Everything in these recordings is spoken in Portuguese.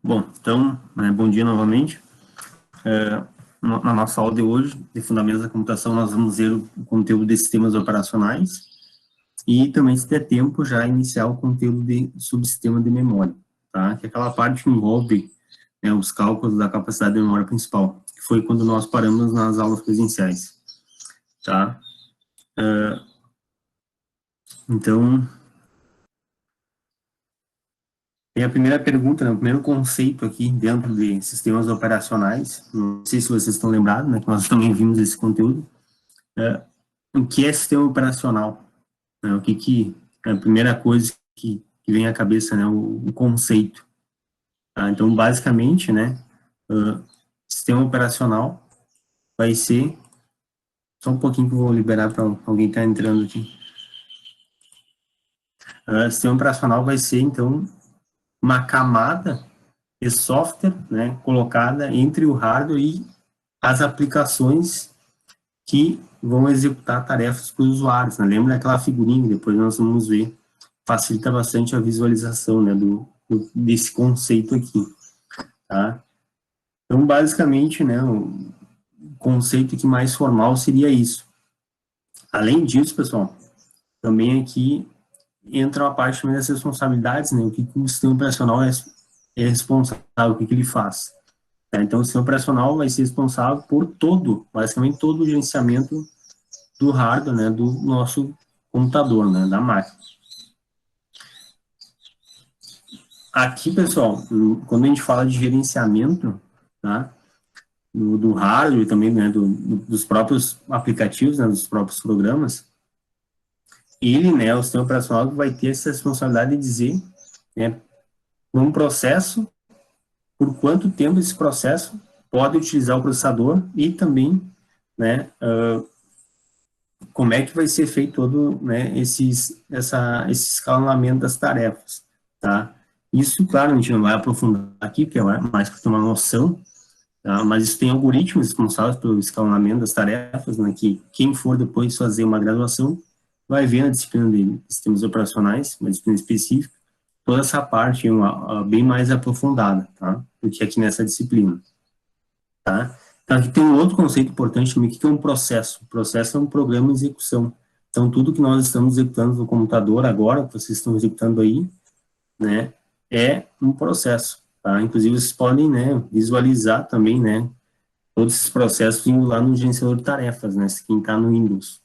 Bom, então, bom dia novamente. Na nossa aula de hoje, de Fundamentos da Computação, nós vamos ver o conteúdo de sistemas operacionais e também, se der tempo, já iniciar o conteúdo de subsistema de memória, tá? Que é aquela parte que envolve os cálculos da capacidade de memória principal, que foi quando nós paramos nas aulas presenciais, tá? Então, tem a primeira pergunta, o primeiro conceito aqui dentro de sistemas operacionais. Não sei se vocês estão lembrados, que nós também vimos esse conteúdo. O que é sistema operacional? O que é a primeira coisa que vem à cabeça, o conceito. Tá? Então, basicamente, sistema operacional vai ser... Só um pouquinho que eu vou liberar para alguém que está entrando aqui. Sistema operacional vai ser, então, uma camada de software, colocada entre o hardware e as aplicações que vão executar tarefas para os usuários. Lembra daquela figurinha que depois nós vamos ver? Facilita bastante a visualização desse conceito aqui. Tá? Então, basicamente, o conceito que mais formal seria isso. Além disso, pessoal, também aqui entra a parte das responsabilidades, o que o sistema operacional é responsável, o que ele faz. Tá? Então, o sistema operacional vai ser responsável por basicamente todo o gerenciamento do hardware, do nosso computador, da máquina. Aqui, pessoal, quando a gente fala de gerenciamento, tá, do hardware e também dos próprios aplicativos, dos próprios programas, o sistema operacional vai ter essa responsabilidade de dizer, um processo, por quanto tempo esse processo pode utilizar o processador e também, como é que vai ser feito todo esse escalonamento das tarefas, tá? Isso, claro, a gente não vai aprofundar aqui, porque é mais para ter uma noção, tá? Mas isso tem algoritmos responsáveis pelo escalonamento das tarefas, que quem for depois fazer uma graduação vai ver na disciplina de sistemas operacionais, uma disciplina específica, toda essa parte bem mais aprofundada, tá? Do que aqui nessa disciplina, tá? Então, aqui tem um outro conceito importante também, que é um processo. O processo é um programa de execução. Então, tudo que nós estamos executando no computador agora, que vocês estão executando aí, é um processo, tá? Inclusive, vocês podem, visualizar também, todos esses processos indo lá no gerenciador de tarefas, quem está no Windows.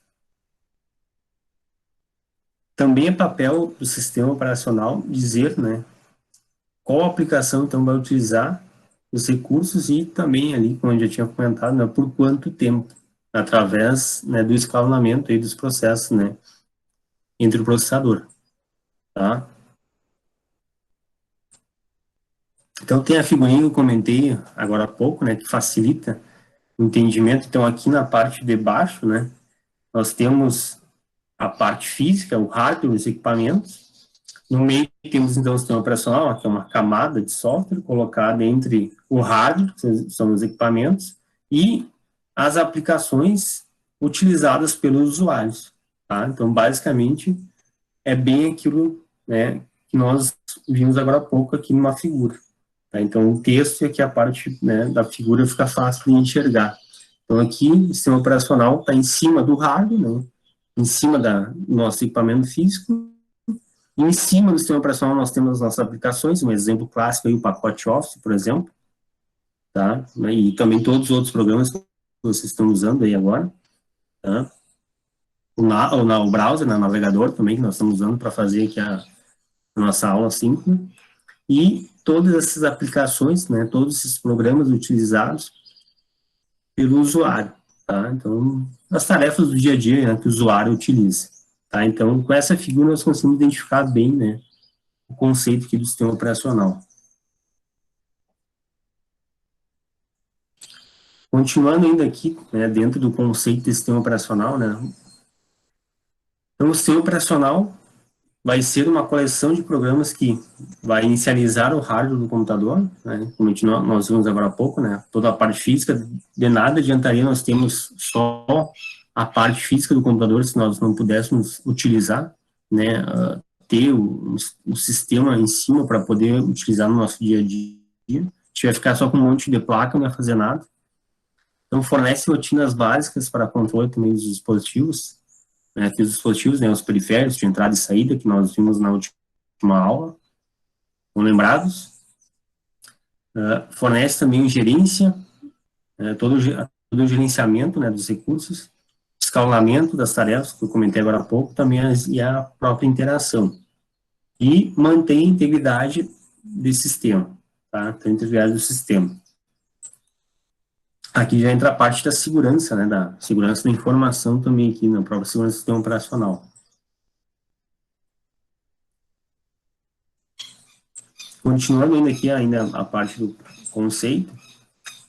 Também é papel do sistema operacional dizer, qual aplicação, então, vai utilizar os recursos e também ali, como eu já tinha comentado, por quanto tempo, através do escalonamento aí dos processos, entre o processador, tá? Então, tem a figurinha que eu comentei agora há pouco, que facilita o entendimento. Então, aqui na parte de baixo, nós temos a parte física, o hardware, os equipamentos. No meio temos, então, o sistema operacional, que é uma camada de software colocada entre o hardware, que são os equipamentos, e as aplicações utilizadas pelos usuários. Tá? Então, basicamente, é bem aquilo que nós vimos agora há pouco aqui numa figura. Tá? Então, o texto e aqui a parte da figura fica fácil de enxergar. Então, aqui, o sistema operacional está em cima do hardware, em cima do nosso equipamento físico. E em cima do sistema operacional nós temos as nossas aplicações, um exemplo clássico aí, o pacote Office, por exemplo, tá? E também todos os outros programas que vocês estão usando aí agora, tá? O browser, o navegador também, que nós estamos usando para fazer aqui a nossa aula síncrona. E todas essas aplicações, todos esses programas utilizados pelo usuário, tá? Então, as tarefas do dia a dia que o usuário utiliza, tá? Então, com essa figura nós conseguimos identificar bem, o conceito aqui do sistema operacional. Continuando ainda aqui, dentro do conceito de sistema operacional, Então, o sistema operacional vai ser uma coleção de programas que vai inicializar o hardware do computador, como nós vimos agora há pouco, toda a parte física. De nada adiantaria nós termos só a parte física do computador se nós não pudéssemos utilizar, ter o sistema em cima para poder utilizar no nosso dia a dia. A gente vai ficar só com um monte de placa, não vai fazer nada. Então, fornece rotinas básicas para controle também dos dispositivos, né, aqui os dispositivos, né, os periféricos de entrada e saída, que nós vimos na última aula, estão lembrados. Fornece também gerência, todo o gerenciamento, né, dos recursos, escalonamento das tarefas, que eu comentei agora há pouco, também e a própria interação. E mantém a integridade desse sistema, tá? Então, a integridade do sistema. Aqui já entra a parte da segurança, né, da segurança da informação também aqui, na própria segurança do sistema operacional. Continuando ainda a parte do conceito,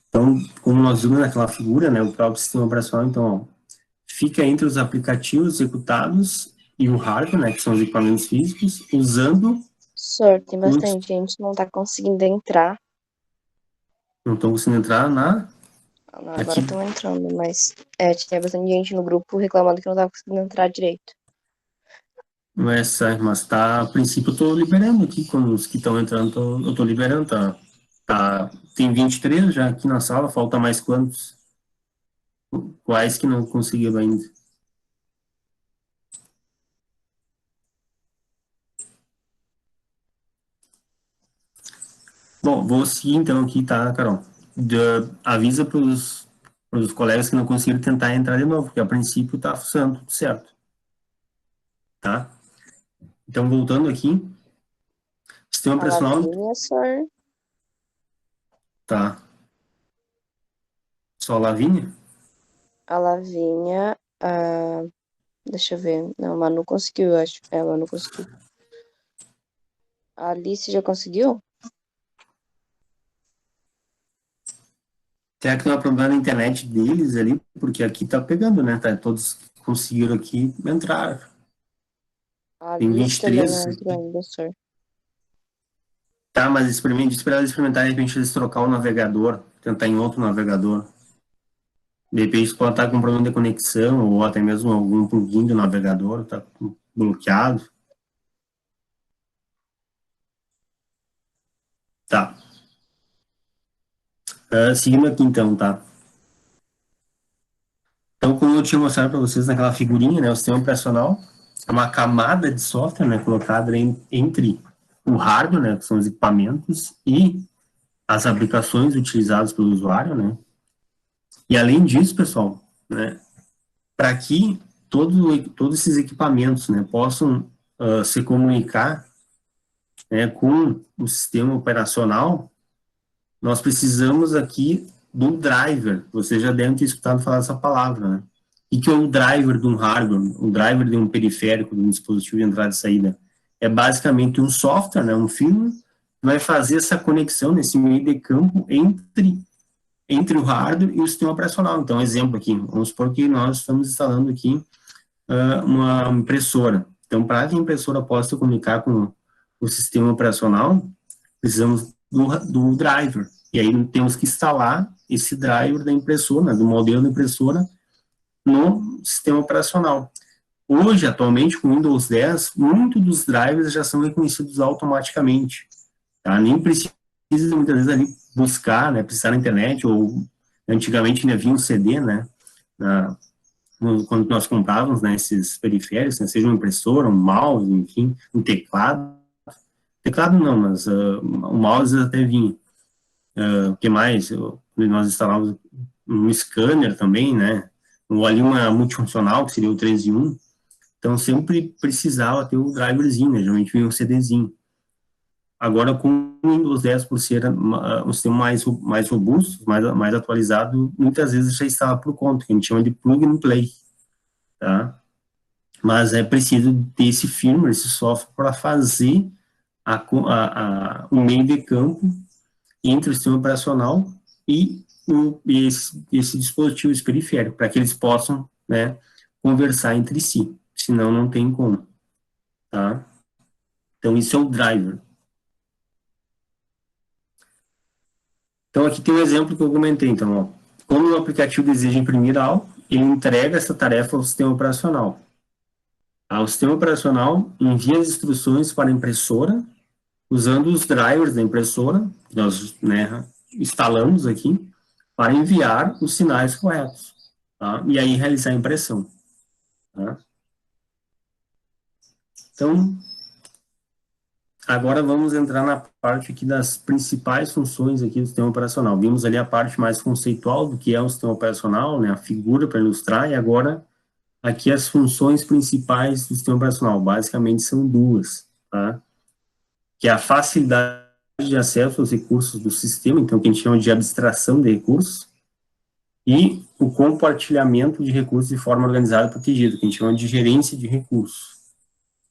então, como nós vimos naquela figura, né, o próprio sistema operacional, então, ó, fica entre os aplicativos executados e o hardware, né, que são os equipamentos físicos, usando... Professor, tem bastante gente que não tá conseguindo entrar. Não estou conseguindo entrar na... Não, agora estão entrando, mas tinha bastante gente no grupo reclamando que não tava conseguindo entrar direito. Mas tá, a princípio eu estou liberando aqui, com os que estão entrando, eu estou liberando, tem 23 já aqui na sala, falta mais quantos? Quais que não conseguiram ainda? Bom, vou seguir então aqui, tá, Carol? Avisa para os colegas que não conseguiram tentar entrar de novo, porque a princípio está funcionando tudo certo. Tá? Então, voltando aqui, sistema operacional... Lavínia, sir. Tá. Só Lavínia? A Lavínia, deixa eu ver. Não, a Manu conseguiu, eu acho. A Manu conseguiu. A Alice já conseguiu? Será que não é problema na internet deles ali? Porque aqui tá pegando, né? Tá, todos conseguiram aqui entrar. A Tem Alice também 23. não entrou ainda, sir. Tá, mas espera ela experimentar, de repente eles trocar o navegador, tentar em outro navegador. De repente pode estar com problema de conexão, ou até mesmo algum plugin do navegador, tá bloqueado. Tá. Seguindo aqui então, tá? Então, como eu tinha mostrado para vocês naquela figurinha, né, o sistema operacional é uma camada de software, né, colocada entre o hardware, né, que são os equipamentos, e as aplicações utilizadas pelo usuário, né. E além disso, pessoal, né, para que todos esses equipamentos, né, possam se comunicar, né, com o sistema operacional, nós precisamos aqui do driver. Vocês já devem ter escutado falar essa palavra, né? O que é o driver de um hardware, o driver de um periférico, de um dispositivo de entrada e saída? É basicamente um software, né, um firmware, que vai fazer essa conexão nesse meio de campo entre o hardware e o sistema operacional. Então, exemplo aqui, vamos supor que nós estamos instalando aqui uma impressora. Então, para que a impressora possa comunicar com o sistema operacional, precisamos do driver. E aí temos que instalar esse driver da impressora, do modelo da impressora, no sistema operacional. Hoje, atualmente, com o Windows 10, muitos dos drivers já são reconhecidos automaticamente. Tá? Nem precisa, muitas vezes, ali buscar, né, precisar na internet, ou antigamente ainda havia um CD, né, quando nós comprávamos, né, esses periféricos, né, seja uma impressora, um mouse, enfim, um teclado. Teclado não, mas o mouse até vinha. O que mais? Nós instalávamos um scanner também, né? Ou ali uma multifuncional, que seria o 3 em 1. Então, sempre precisava ter um driverzinho, né? Geralmente vinha um CDzinho. Agora, com o Windows 10, por ser um sistema mais robusto, mais atualizado, muitas vezes já estava por conta, que a gente chama de plug and play, tá? Mas é preciso ter esse firmware, esse software, para fazer o meio de campo entre o sistema operacional e esse dispositivo periférico, para que eles possam, né, conversar entre si, senão não tem como, tá? Então, isso é o driver. Então, aqui tem um exemplo que eu comentei, então, ó, quando o aplicativo deseja imprimir algo, ele entrega essa tarefa ao sistema operacional. O sistema operacional envia as instruções para a impressora, usando os drivers da impressora, que nós, né, instalamos aqui, para enviar os sinais corretos, tá? E aí realizar a impressão, tá? Então, agora vamos entrar na parte aqui das principais funções aqui do sistema operacional. Vimos ali a parte mais conceitual do que é um sistema operacional, né, a figura para ilustrar, e agora aqui as funções principais do sistema operacional. Basicamente são duas, tá? Que é a facilidade de acesso aos recursos do sistema, então que a gente chama de abstração de recursos, e o compartilhamento de recursos de forma organizada e protegida, que a gente chama de gerência de recursos.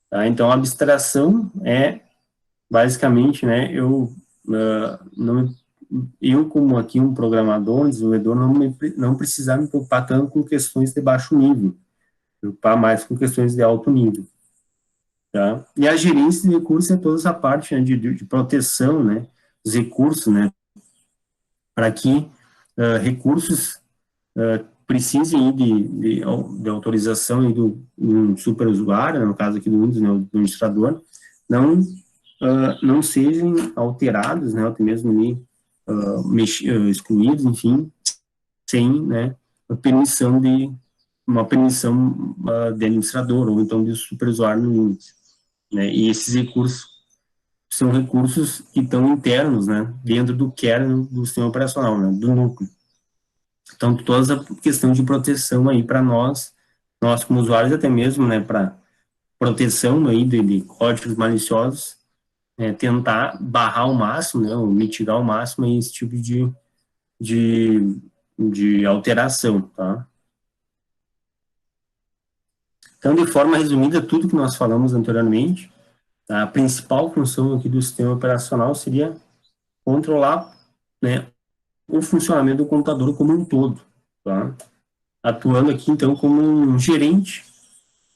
Tá? Então, a abstração é, basicamente, né, eu como aqui um programador, um desenvolvedor, não precisar me preocupar tanto com questões de baixo nível, preocupar mais com questões de alto nível. Tá? E a gerência de recursos é toda essa parte, né, de proteção, né, dos recursos, né, para que recursos precisem de autorização e do um superusuário, no caso aqui do Windows, né, do administrador, não sejam alterados, né, até mesmo ali, excluídos, enfim, sem, né, uma permissão de administrador ou então de superusuário no Windows, né, e esses recursos são recursos que estão internos, né, dentro do kernel do sistema operacional, né, do núcleo. Então, toda a questão de proteção aí para nós como usuários, até mesmo, né, para proteção aí de códigos maliciosos, tentar barrar ao máximo, né, ou mitigar ao máximo aí esse tipo de alteração, tá? Então, de forma resumida, tudo que nós falamos anteriormente, a principal função aqui do sistema operacional seria controlar, né, o funcionamento do computador como um todo, tá? Atuando aqui, então, como um gerente,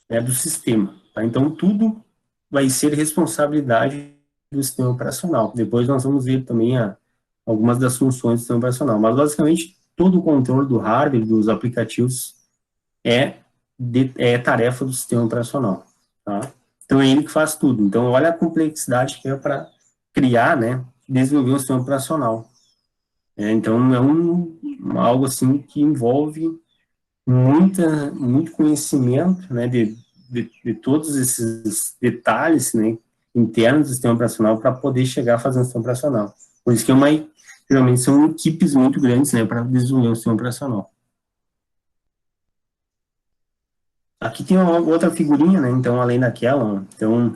né, do sistema, tá? Então, tudo vai ser responsabilidade do sistema operacional. Depois nós vamos ver também algumas das funções do sistema operacional, mas, basicamente, todo o controle do hardware, dos aplicativos, é tarefa do sistema operacional, tá? Então, é ele que faz tudo. Então, olha a complexidade que é para criar, né, desenvolver um sistema operacional. Então, é algo assim que envolve muito conhecimento, né, de todos esses detalhes, né, internos do sistema operacional para poder chegar a fazer um sistema operacional. Por isso que geralmente são equipes muito grandes, né, para desenvolver um sistema operacional. Aqui tem uma outra figurinha, né, então, além daquela, ó, então,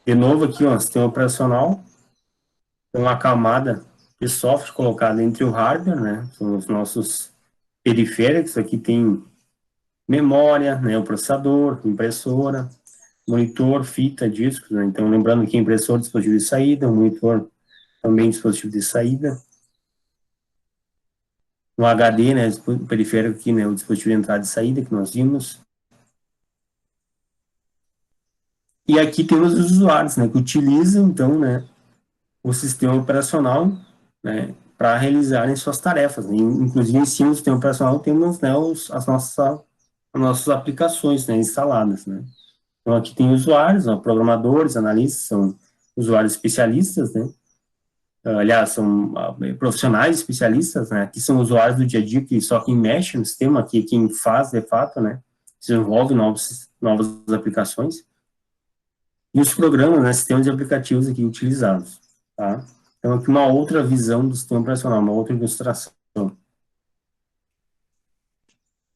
de novo aqui, ó, sistema operacional, com uma camada de software colocada entre o hardware, né, são os nossos periféricos, aqui tem memória, né, o processador, impressora, monitor, fita, discos, né? Então, lembrando que impressor é dispositivo de saída, o monitor também dispositivo de saída. No HD, né, o periférico aqui, né, o dispositivo de entrada e saída que nós vimos. E aqui temos os usuários, né, que utilizam, então, né, o sistema operacional, né, para realizarem suas tarefas. Inclusive, em cima do sistema operacional temos, né, as nossas aplicações, né, instaladas, né. Então, aqui tem usuários, ó, programadores, analistas, são usuários especialistas, né? Aliás, são profissionais especialistas, né? Que são usuários do dia a dia, que só quem mexe no sistema, que quem faz, de fato, né? Desenvolve novas aplicações. E os programas, né? Sistemas de aplicativos aqui utilizados, tá? Então, aqui uma outra visão do sistema operacional, uma outra ilustração.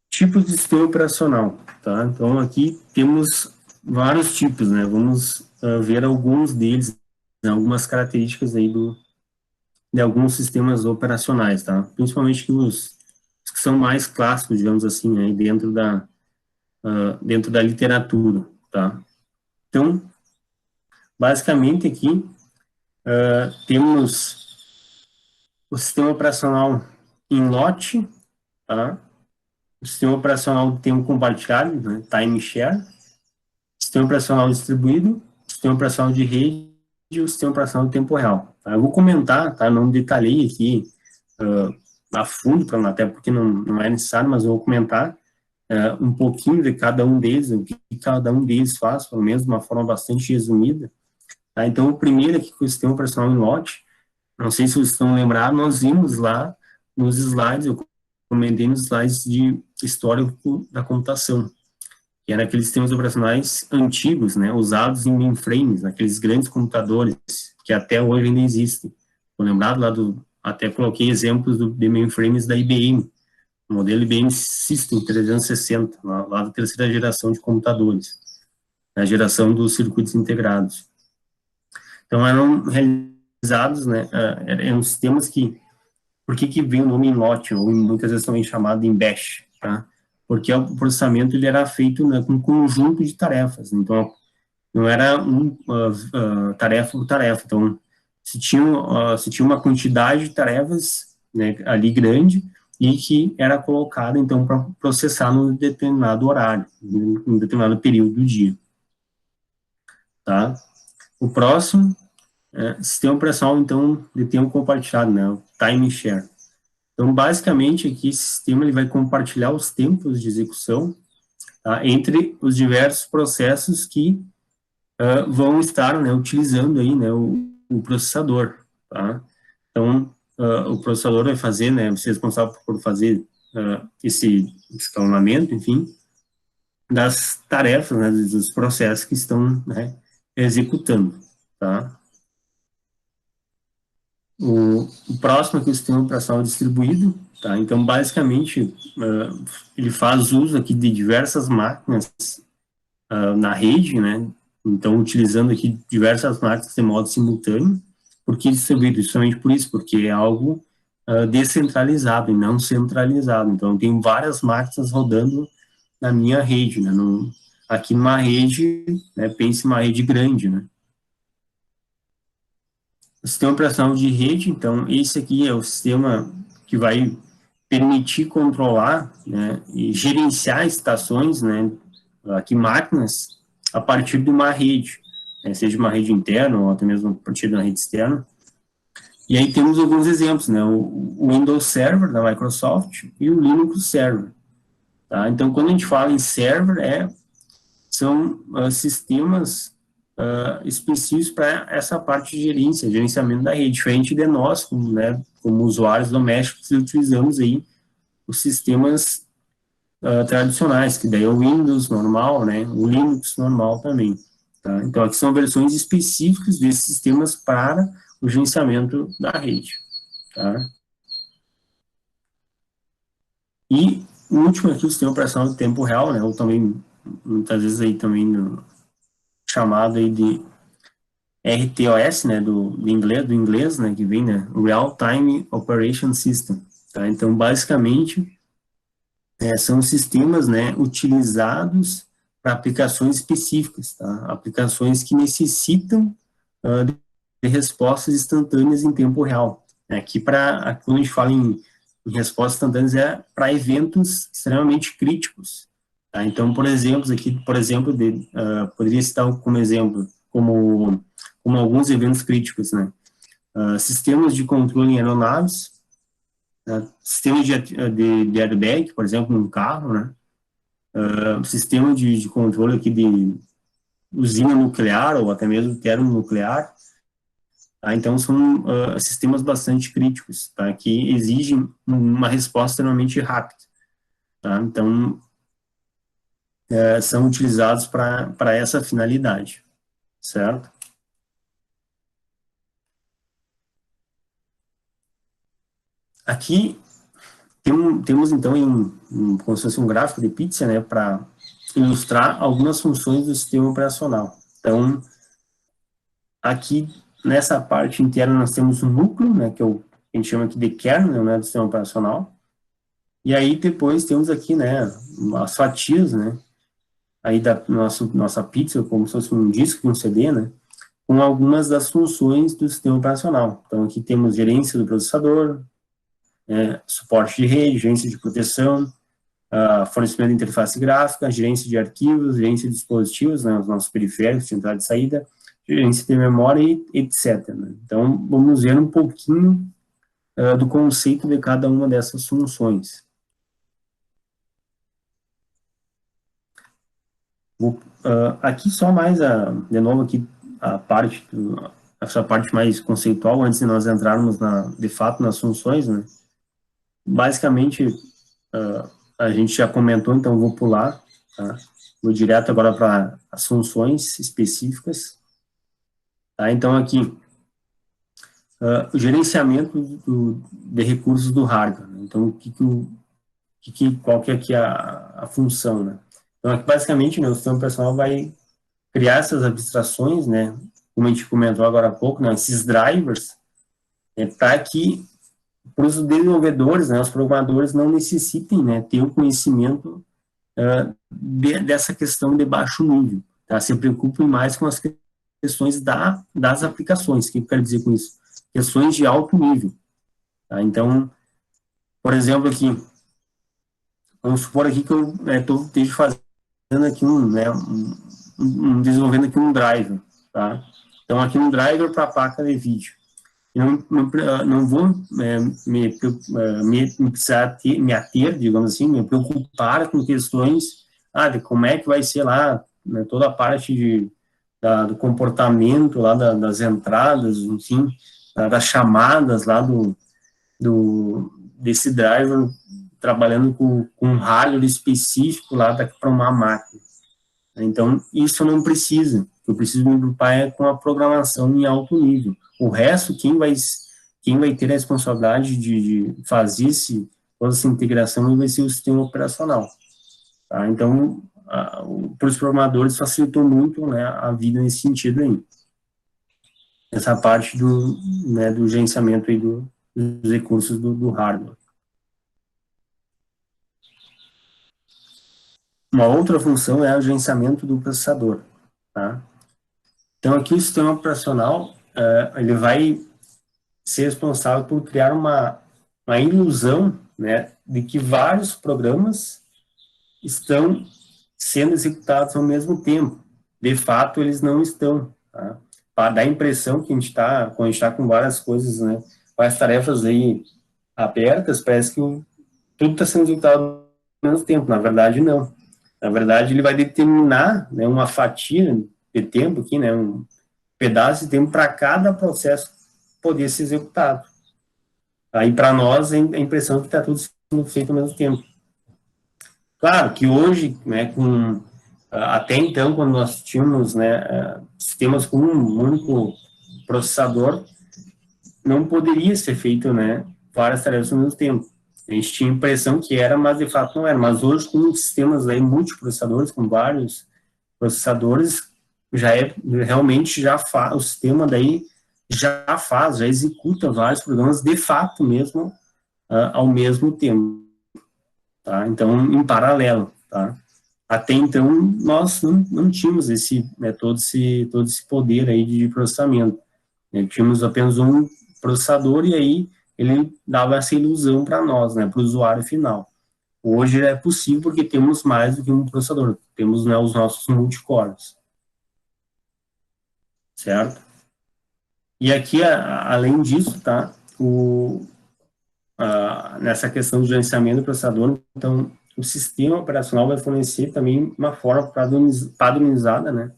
Tipos de sistema operacional, tá? Então, aqui temos vários tipos, né? Vamos ver alguns deles, né? Algumas características aí de alguns sistemas operacionais, tá? Principalmente os que são mais clássicos, digamos assim, aí dentro da literatura, tá? Então, basicamente aqui temos o sistema operacional em lote, tá? O sistema operacional de tempo compartilhado, né? Time share, sistema operacional distribuído, sistema operacional de rede e o sistema operacional de tempo real. Tá? Eu vou comentar, tá? Não detalhei aqui a fundo, até porque não é necessário, mas eu vou comentar um pouquinho de cada um deles, o que cada um deles faz, pelo menos de uma forma bastante resumida, Tá? Então, o primeiro aqui, que é o sistema operacional em lote, não sei se vocês estão lembrados, nós vimos lá nos slides, eu comentei nos slides de histórico da computação, que eram aqueles sistemas operacionais antigos, né, usados em mainframes, aqueles grandes computadores que até hoje ainda existem. Estou lembrado lá até coloquei exemplos de mainframes da IBM, o modelo IBM System 360, lá da terceira geração de computadores, a geração dos circuitos integrados. Então, eram realizados, né, eram sistemas que, por que vem o nome em lote, ou muitas vezes também chamado em bash, tá? Porque o processamento ele era feito, né, com um conjunto de tarefas, então, não era tarefa por tarefa, então, se tinha uma quantidade de tarefas, né, ali grande, e que era colocada, então, para processar num determinado horário, num determinado período do dia, tá? O próximo sistema operacional, então, de tempo compartilhado, né, o time share. Então, basicamente, aqui, esse sistema ele vai compartilhar os tempos de execução, tá, entre os diversos processos que vão estar, né, utilizando aí, né, o processador, tá? Então, o processador vai fazer, né, vai ser responsável por fazer esse escalonamento, enfim, das tarefas, né, dos processos que estão, né, executando, tá? O próximo aqui é o sistema operacional distribuído, tá? Então, basicamente, ele faz uso aqui de diversas máquinas na rede, né? Então, utilizando aqui diversas máquinas de modo simultâneo. Por que distribuído? Justamente por isso, porque é algo descentralizado e não centralizado. Então, tem várias máquinas rodando na minha rede, né? Aqui numa rede, né, pense em uma rede grande, né? O sistema operacional de rede, então, esse aqui é o sistema que vai permitir controlar, né, e gerenciar estações, né, aqui máquinas, a partir de uma rede, né, seja uma rede interna ou até mesmo a partir de uma rede externa. E aí temos alguns exemplos, né, o Windows Server da Microsoft e o Linux Server. Tá? Então, quando a gente fala em server, são sistemas específicos para essa parte de gerência, gerenciamento da rede, diferente de nós, como, né, como usuários domésticos, utilizamos aí os sistemas tradicionais, que daí é o Windows normal, né, o Linux normal também. Tá? Então, aqui são versões específicas desses sistemas para o gerenciamento da rede. Tá? E o último aqui, o sistema operacional de tempo real, né, ou também, muitas vezes aí também chamado aí de RTOS, né, do inglês, né, que vem, né, Real Time Operation System, tá? Então, basicamente, são sistemas, né, utilizados para aplicações específicas, tá? Aplicações que necessitam de respostas instantâneas em tempo real. Aqui, quando a gente fala em respostas instantâneas, é para eventos extremamente críticos, tá? Então, por exemplo, poderia citar como exemplo, como alguns eventos críticos, né? Sistemas de controle em aeronaves, sistemas de airbag, por exemplo, num carro, né? Sistema de controle aqui de usina nuclear ou até mesmo termonuclear. Tá? Então, são sistemas bastante críticos, tá? Que exigem uma resposta extremamente rápida. Tá? Então, são utilizados para essa finalidade, certo? Aqui temos, então, como se fosse um gráfico de pizza, né, para ilustrar algumas funções do sistema operacional. Então, aqui, nessa parte interna, nós temos o núcleo, né, que a gente chama aqui de kernel, né, do sistema operacional. E aí, depois, temos aqui, né, as fatias, né, aí da nossa pizza, como se fosse um disco, um CD, né, com algumas das funções do sistema operacional. Então, aqui temos gerência do processador, suporte de rede, gerência de proteção, fornecimento de interface gráfica, gerência de arquivos, gerência de dispositivos, né, os nossos periféricos, de entrada e saída, gerência de memória, e etc. Né? Então, vamos ver um pouquinho do conceito de cada uma dessas funções. Aqui só mais, de novo aqui, essa parte mais conceitual, antes de nós entrarmos, de fato, nas funções, né? Basicamente, a gente já comentou, então vou pular, tá? Vou direto agora para as funções específicas. Tá? Então, aqui, o gerenciamento de recursos do hardware. Né? Então, qual que é aqui a função, né? Então, aqui, basicamente, né, o sistema operacional vai criar essas abstrações, né, como a gente comentou agora há pouco, né, esses drivers, para que os desenvolvedores, né, os programadores não necessitem, né, ter o conhecimento dessa questão de baixo nível, tá? Se preocupem mais com as questões das aplicações. O que eu quero dizer com isso? Questões de alto nível, tá? Então, por exemplo, aqui, vamos supor aqui que eu esteja fazendo aqui desenvolvendo aqui um driver, tá? Então, aqui um driver para a placa de vídeo. Eu não vou precisar me ater, digamos assim, me preocupar com questões de como é que vai ser lá, né, toda a parte do comportamento lá das entradas, enfim, das chamadas lá desse driver trabalhando com um hardware específico lá para uma máquina. Então, isso não precisa. Eu preciso me preocupar com a programação em alto nível. O resto, quem vai ter a responsabilidade de fazer toda essa integração vai ser o sistema operacional. Tá? Então, para os programadores facilitou muito, né, a vida nesse sentido aí. Essa parte do gerenciamento aí dos recursos do hardware. Uma outra função é o gerenciamento do processador. Tá? Então, aqui o sistema operacional, ele vai ser responsável por criar uma ilusão, né, de que vários programas estão sendo executados ao mesmo tempo. De fato, eles não estão. Tá? Para dar a impressão que quando a gente está com várias coisas, né, várias tarefas aí abertas, parece que tudo está sendo executado ao mesmo tempo. Na verdade, não. Na verdade, ele vai determinar, né, uma fatia de tempo aqui, né, um pedaço de tempo para cada processo poder ser executado. Aí, para nós, a impressão que está tudo sendo feito ao mesmo tempo. Claro que hoje, né, até então, quando nós tínhamos, né, sistemas com um único processador, não poderia ser feito, né, várias tarefas ao mesmo tempo. A gente tinha a impressão que era, mas de fato não era. Mas hoje, com sistemas aí multiprocessadores, com vários processadores, realmente o sistema daí já executa vários programas de fato mesmo, ao mesmo tempo, tá? Então, em paralelo, tá? Até então, nós não tínhamos todo esse poder aí de processamento. Tínhamos apenas um processador e aí ele dava essa ilusão para nós, né, para o usuário final. Hoje é possível porque temos mais do que um processador, temos, né, os nossos multicores, certo? E aqui, além disso, tá, nessa questão do gerenciamento do processador, então, o sistema operacional vai fornecer também uma forma padronizada, né,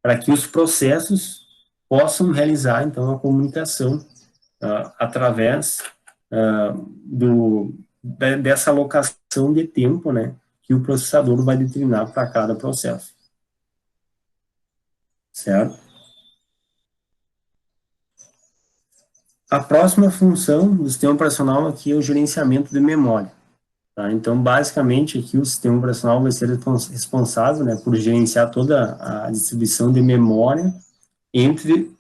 para que os processos possam realizar, então, a comunicação através dessa alocação de tempo, né, que o processador vai determinar para cada processo. Certo? A próxima função do sistema operacional aqui é o gerenciamento de memória. Tá? Então, basicamente, aqui o sistema operacional vai ser responsável, né, por gerenciar toda a distribuição de memória entre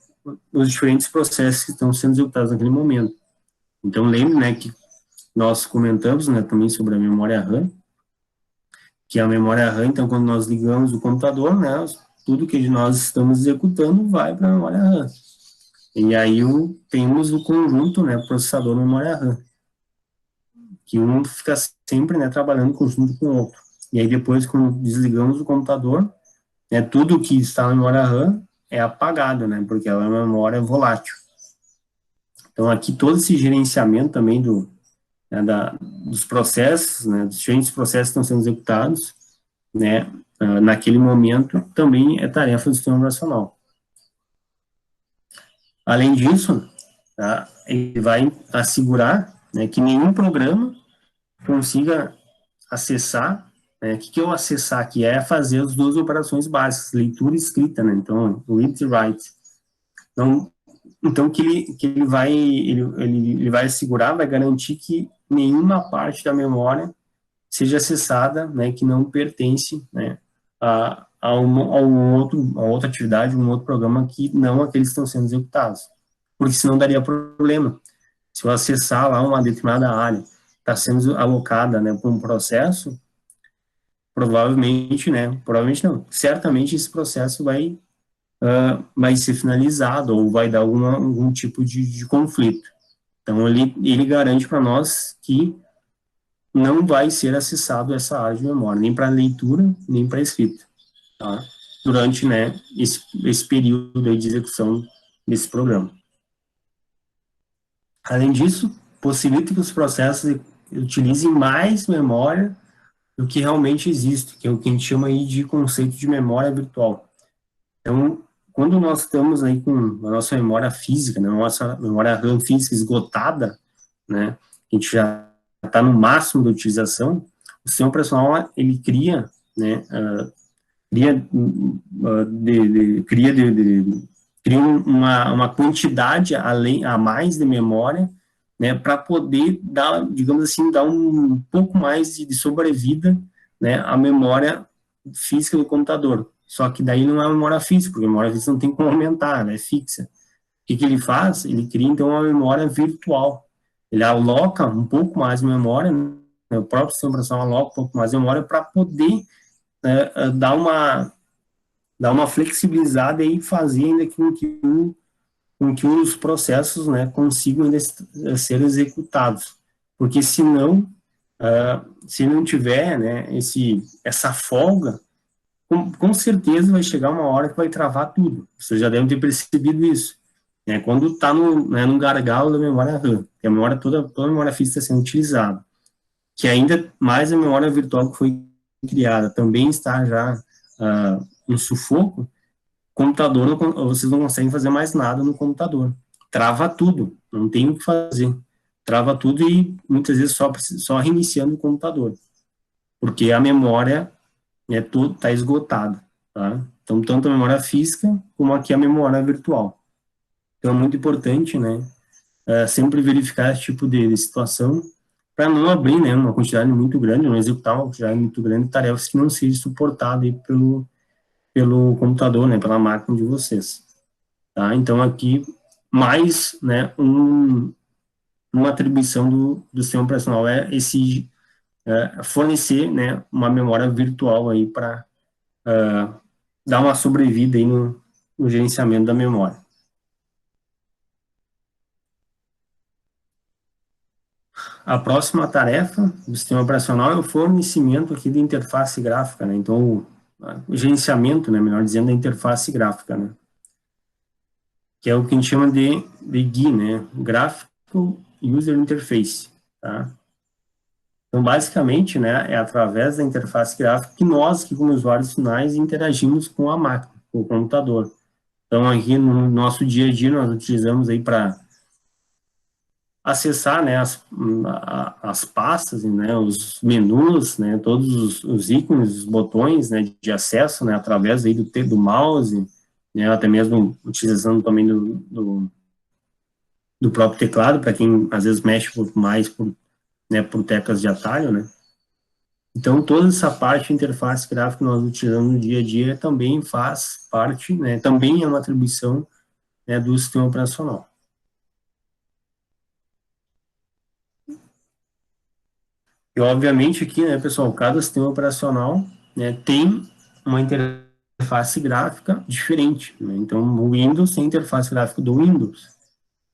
os diferentes processos que estão sendo executados naquele momento. Então, lembre, né, que nós comentamos, né, também sobre a memória RAM, que a memória RAM, então, quando nós ligamos o computador, né, tudo que nós estamos executando vai para a memória RAM. E aí temos o conjunto, né, processador memória RAM, que um fica sempre, né, trabalhando em conjunto com o outro. E aí depois, quando desligamos o computador, né, tudo que está na memória RAM é apagado, né, porque ela é uma memória volátil. Então aqui todo esse gerenciamento também dos processos, né, dos diferentes processos que estão sendo executados, né, naquele momento também é tarefa do sistema operacional. Além disso, tá, ele vai assegurar, né, que nenhum programa consiga acessar, né, o que é o acessar aqui? É fazer as duas operações básicas, leitura e escrita, né, então, read e write. Então ele vai assegurar, vai garantir que nenhuma parte da memória seja acessada, né, que não pertence, né, a outra atividade, um outro programa que não aqueles que estão sendo executados. Porque senão daria problema. Se eu acessar lá uma determinada área, está sendo alocada, né, para um processo, provavelmente não, certamente esse processo vai ser finalizado ou vai dar algum tipo de conflito. Então, ele garante para nós que não vai ser acessado essa área de memória, nem para leitura, nem para escrita, tá? Durante, né, esse período de execução desse programa. Além disso, possibilita que os processos utilizem mais memória do que realmente existe, que é o que a gente chama aí de conceito de memória virtual. Então, quando nós estamos aí com a nossa memória física, né, a nossa memória RAM física esgotada, né, a gente já está no máximo da utilização, o sistema operacional, ele cria, né, cria uma quantidade a mais de memória, né, para poder dar, digamos assim, dar um pouco mais de sobrevida, né, à memória física do computador. Só que daí não é uma memória física, porque a memória física não tem como aumentar, ela é fixa. O que ele faz? Ele cria, então, uma memória virtual. Ele aloca um pouco mais de memória, né, o próprio sistema operacional aloca um pouco mais de memória para poder, né, dar uma flexibilizada e fazer ainda com que os processos, né, consigam ainda ser executados. Porque senão, se não tiver, né, essa folga, com certeza vai chegar uma hora que vai travar tudo. Vocês já devem ter percebido isso. Né? Quando está no gargalo da memória RAM, que a memória toda a memória física está sendo utilizada, que ainda mais a memória virtual que foi criada também está já no sufoco, computador, vocês não conseguem fazer mais nada no computador. Trava tudo, não tem o que fazer. Trava tudo e muitas vezes só reiniciando o computador, porque a memória está esgotada. Tá? Então, tanto a memória física como aqui a memória virtual. Então, é muito importante, né, sempre verificar esse tipo de situação para não abrir, né, uma quantidade muito grande, não executar uma quantidade muito grande de tarefas que não sejam suportadas pelo computador, né, pela máquina de vocês. Tá? Então, aqui, mais, né, uma atribuição do sistema operacional fornecer, né, uma memória virtual aí para dar uma sobrevida aí no gerenciamento da memória. A próxima tarefa do sistema operacional é o fornecimento aqui de interface gráfica, né? Então, o gerenciamento, né, melhor dizendo, da interface gráfica, né? Que é o que a gente chama de GUI, né? Graphical User Interface, tá? Então, basicamente, né, é através da interface gráfica que nós, que como usuários finais, interagimos com a máquina, com o computador. Então, aqui no nosso dia a dia, nós utilizamos aí para acessar, né, as pastas, né, os menus, né, todos os ícones, os botões, né, de acesso, né, através aí do mouse, né, até mesmo utilizando também do próprio teclado, para quem às vezes mexe mais por teclas de atalho, né. Então, toda essa parte de interface gráfica que nós utilizamos no dia a dia também faz parte, né, também é uma atribuição, né, do sistema operacional. E, obviamente, aqui, né, pessoal, cada sistema operacional, né, tem uma interface gráfica diferente, né? Então, o Windows tem interface gráfica do Windows,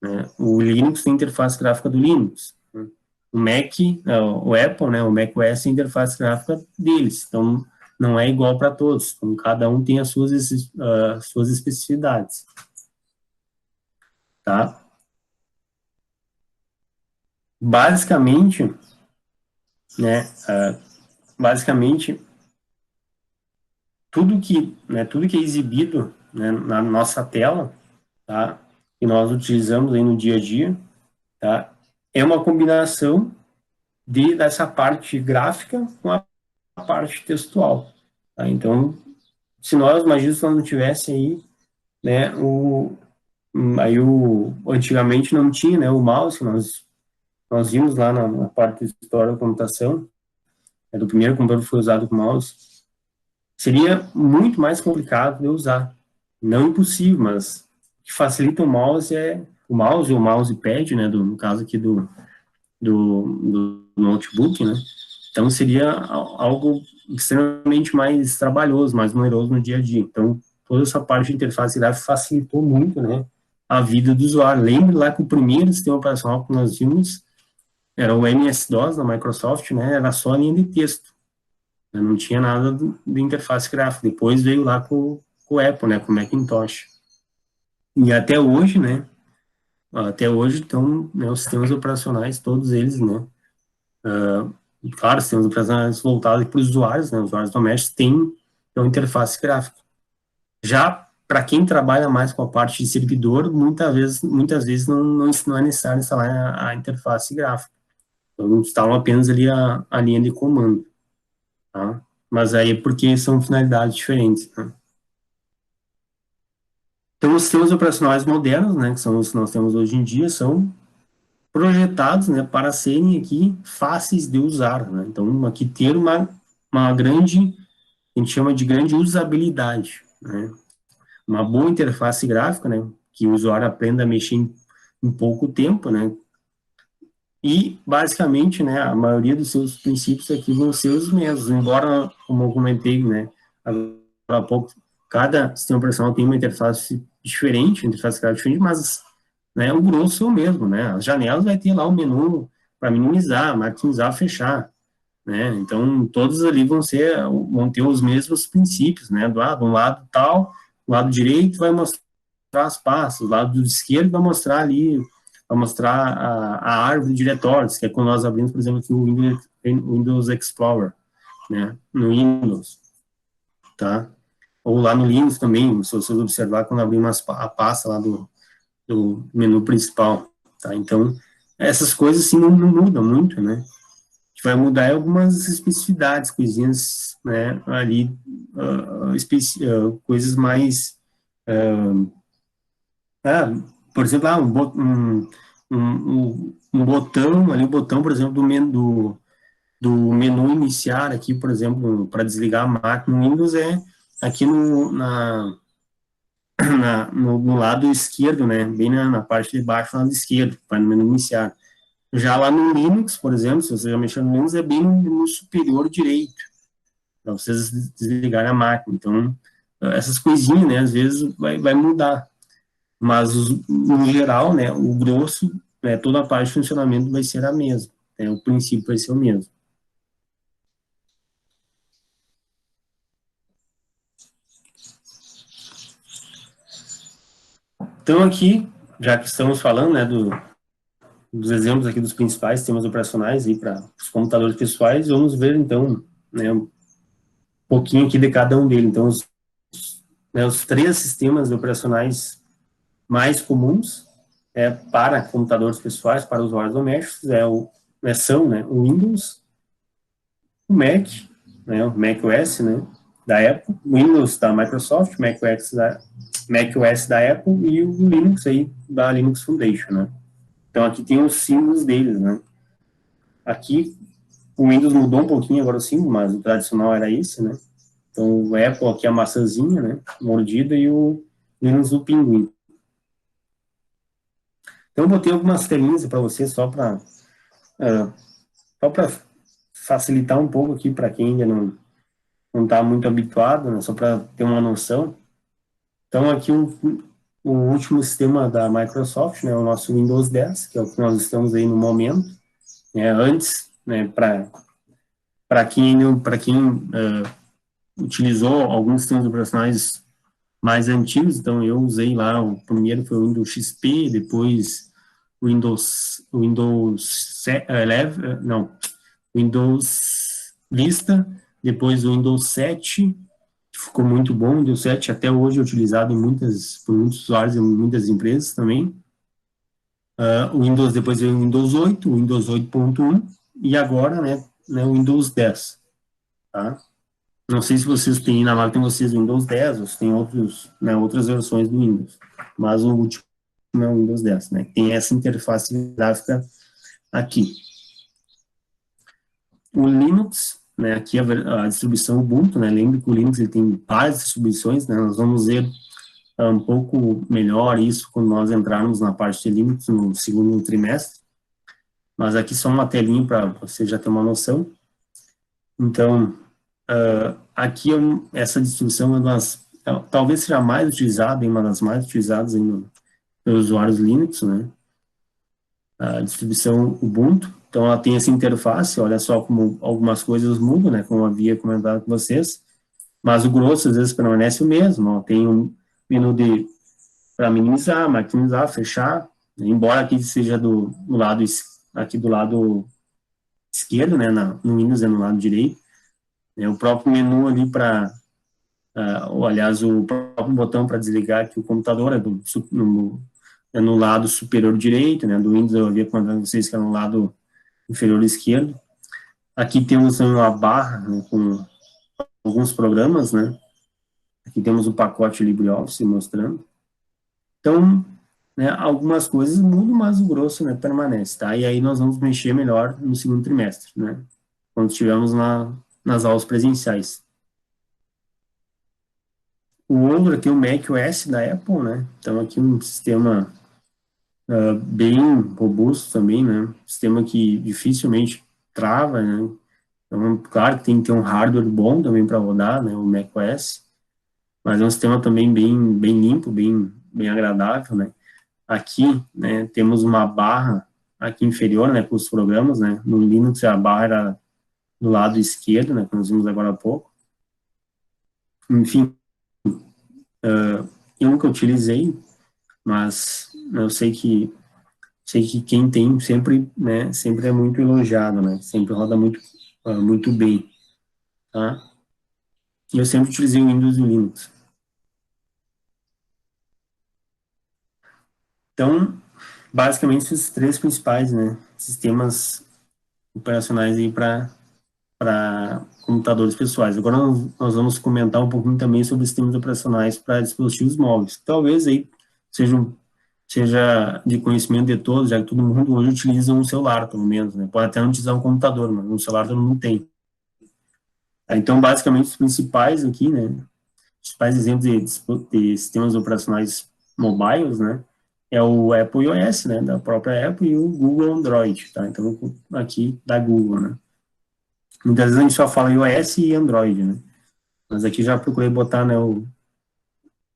né? O Linux tem interface gráfica do Linux, né? O Mac, o Apple, né, o macOS tem interface gráfica deles. Então, não é igual para todos. Então, cada um tem as suas especificidades, tá? Basicamente, né, basicamente tudo que é exibido, né, na nossa tela, tá? que nós utilizamos aí no dia a dia, tá? É uma combinação dessa parte gráfica com a parte textual, tá? Então, se nós, imagina se nós não tivesse aí, né, antigamente não tinha, né, o mouse, nós vimos lá na parte de história da computação, do primeiro computador que foi usado com mouse, seria muito mais complicado de usar. Não impossível, mas o que facilita o mouse é o mouse ou o mousepad, né, no caso aqui do notebook, né? Então seria algo extremamente mais trabalhoso, mais oneroso no dia a dia. Então toda essa parte de interface gráfica facilitou muito, né, a vida do usuário. Lembre lá que o primeiro sistema operacional que nós vimos era o MS-DOS da Microsoft, né? Era só a linha de texto, né? Não tinha nada de interface gráfica. Depois veio lá com o Apple, né? Com o Macintosh. E até hoje, né? Até hoje estão, né, os sistemas operacionais, todos eles, né? Claro, sistemas operacionais voltados para os usuários, né? Os usuários domésticos têm uma interface gráfica. Já para quem trabalha mais com a parte de servidor, muitas vezes não é necessário instalar a interface gráfica. Então, instalam apenas ali a linha de comando, tá? Mas aí é porque são finalidades diferentes, né? Então, os sistemas operacionais modernos, né, que são os que nós temos hoje em dia, são projetados, né, para serem aqui fáceis de usar, né? Então, aqui ter uma grande, a gente chama de grande usabilidade, né? Uma boa interface gráfica, né, que o usuário aprenda a mexer em pouco tempo, né? E, basicamente, né, a maioria dos seus princípios aqui vão ser os mesmos, embora, como eu comentei, né, há pouco, cada sistema operacional tem uma interface diferente, uma interface gráfica diferente, mas, né, o grosso é o mesmo, né? As janelas vai ter lá o menu para minimizar, maximizar, fechar, né? Então, todos ali vão ter os mesmos princípios, né? De um lado tal, do lado direito vai mostrar as pastas, do lado esquerdo vai mostrar a árvore de diretórios, que é quando nós abrimos, por exemplo, aqui o Windows Explorer, né? No Windows, tá? Ou lá no Linux também, se vocês observar, quando abrimos a pasta lá do menu principal, tá? Então, essas coisas, assim, não mudam muito, né? Que vai mudar algumas especificidades, coisinhas, né, ali, coisas mais, ah, por exemplo, um botão, ali o botão, por exemplo, do menu iniciar aqui, por exemplo, para desligar a máquina no Windows é aqui no lado esquerdo, né, bem na parte de baixo, do lado esquerdo, para no menu iniciar. Já lá no Linux, por exemplo, se você já mexeu no Linux, é bem no superior direito, para vocês desligarem a máquina. Então, essas coisinhas, né, às vezes vai mudar, mas no geral, né, o grosso, né, toda a parte de funcionamento vai ser a mesma, né, o princípio vai ser o mesmo. Então, aqui, já que estamos falando, né, dos exemplos aqui dos principais sistemas operacionais para os computadores pessoais, vamos ver, então, né, um pouquinho aqui de cada um deles. Então, os três sistemas operacionais mais comuns para computadores pessoais, para usuários domésticos, são, né, o Windows, o Mac, né, o Mac OS, né, da Apple, o Windows da Microsoft, Mac OS da Apple e o Linux aí da Linux Foundation, né. Então aqui tem os símbolos deles, né. Aqui o Windows mudou um pouquinho agora o símbolo, mas o tradicional era esse, né. Então o Apple aqui é a maçãzinha, né, mordida, e o Linux o pinguim. Então eu botei algumas telinhas para vocês só para facilitar um pouco aqui para quem ainda não está muito habituado, né, só para ter uma noção. Então, aqui o último sistema da Microsoft, né, o nosso Windows 10, que é o que nós estamos aí no momento. Antes, né, para quem utilizou alguns sistemas operacionais mais antigos, então eu usei lá, o primeiro foi o Windows XP, depois o Windows 11, não, Windows Vista, depois o Windows 7, ficou muito bom, o Windows 7 até hoje é utilizado por muitos usuários e muitas empresas também. O Windows, depois veio o Windows 8, o Windows 8.1 e agora, né, o Windows 10, tá? Não sei se vocês têm, na máquina de vocês, o Windows 10, ou se tem outras versões do Windows, mas o último é o Windows 10, né? Tem essa interface gráfica aqui. O Linux, né, aqui a distribuição Ubuntu, né? Lembre que o Linux ele tem várias distribuições, né? Nós vamos ver um pouco melhor isso quando nós entrarmos na parte de Linux no segundo trimestre, mas aqui só uma telinha para você já ter uma noção. Então, aqui essa distribuição é talvez seja mais utilizada, uma das mais utilizadas ainda pelos usuários Linux, né? A distribuição Ubuntu. Então, ela tem essa interface, olha só como algumas coisas mudam, né? Como eu havia comentado com vocês, mas o grosso às vezes permanece o mesmo. Ó. Tem um menu para minimizar, maximizar, fechar, né? Embora aqui seja do lado aqui do lado esquerdo, né? No Windows é no lado direito. O próprio menu ali para, ou aliás, o próprio botão para desligar aqui o computador é no lado superior direito, né? Do Windows eu havia comentado com vocês que é no lado inferior esquerdo. Aqui temos uma barra, né, com alguns programas, né? Aqui temos o pacote LibreOffice mostrando. Então, né, algumas coisas mudam, mas o grosso, né, permanece, tá? E aí nós vamos mexer melhor no segundo trimestre, né? Quando estivermos nas aulas presenciais. O outro aqui é o macOS da Apple, né? Então aqui um sistema bem robusto também, né? Sistema que dificilmente trava, né? Então, claro que tem que ter um hardware bom também para rodar, né? O macOS, mas é um sistema também bem limpo, bem agradável, né? Aqui, né? Temos uma barra aqui inferior, né? Com os programas, né? No Linux a barra era do lado esquerdo, né? Que nós vimos agora há pouco. Enfim, eu nunca utilizei, mas eu sei que quem tem sempre, né, sempre é muito elogiado, né, sempre roda muito bem, tá? E eu sempre utilizei o Windows e o Linux. Então, basicamente, esses três principais, né, sistemas operacionais aí para computadores pessoais. Agora nós vamos comentar um pouquinho também sobre sistemas operacionais para dispositivos móveis. Talvez aí seja de conhecimento de todos, já que todo mundo hoje utiliza um celular, pelo menos, né? Pode até não utilizar um computador, mas um celular todo mundo tem. Então, basicamente, os principais aqui, né? Os principais exemplos de sistemas operacionais mobiles, né? É o Apple iOS, né? Da própria Apple e o Google Android, tá? Então, aqui da Google, né? Muitas vezes a gente só fala iOS e Android, né? Mas aqui já procurei botar, né, o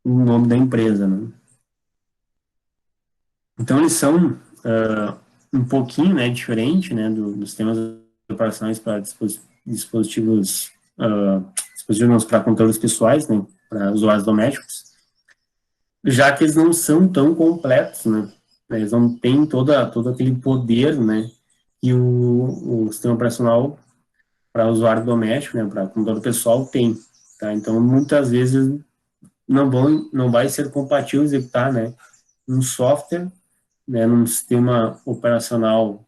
nome da empresa, né? Então, eles são um pouquinho, né, diferente, né, dos sistemas operacionais para dispositivos para computadores pessoais, né, para usuários domésticos, já que eles não são tão completos, né, eles não têm todo aquele poder, né, que o sistema operacional para usuário doméstico, né, para computador pessoal tem, tá? Então, muitas vezes não vai ser compatível executar, né, um software, né, num sistema operacional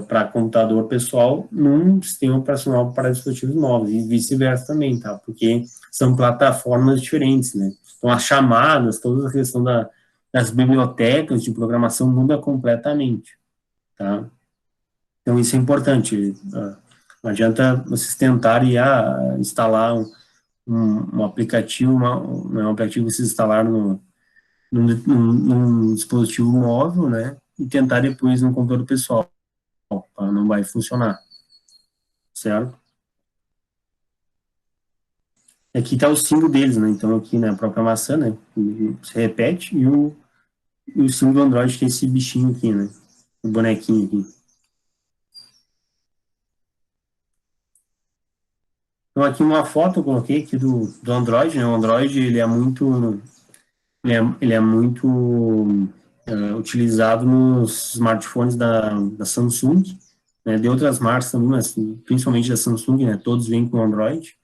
para computador pessoal num sistema operacional para dispositivos móveis e vice-versa também, tá? Porque são plataformas diferentes, né? Então, as chamadas, toda a questão das bibliotecas de programação muda completamente, tá? Então, isso é importante. Não adianta vocês tentarem instalar um aplicativo, um aplicativo que vocês instalaram num dispositivo móvel, né? E tentar depois no computador pessoal. Não vai funcionar, certo? Aqui está o símbolo deles, né? Então, aqui na própria maçã, né? Se repete, e o símbolo do Android, que é esse bichinho aqui, né? O bonequinho aqui. Então, aqui uma foto eu coloquei aqui do Android, né? O Android, ele é muito utilizado nos smartphones da Samsung, né? De outras marcas também, mas principalmente da Samsung, né? Todos vêm com Android.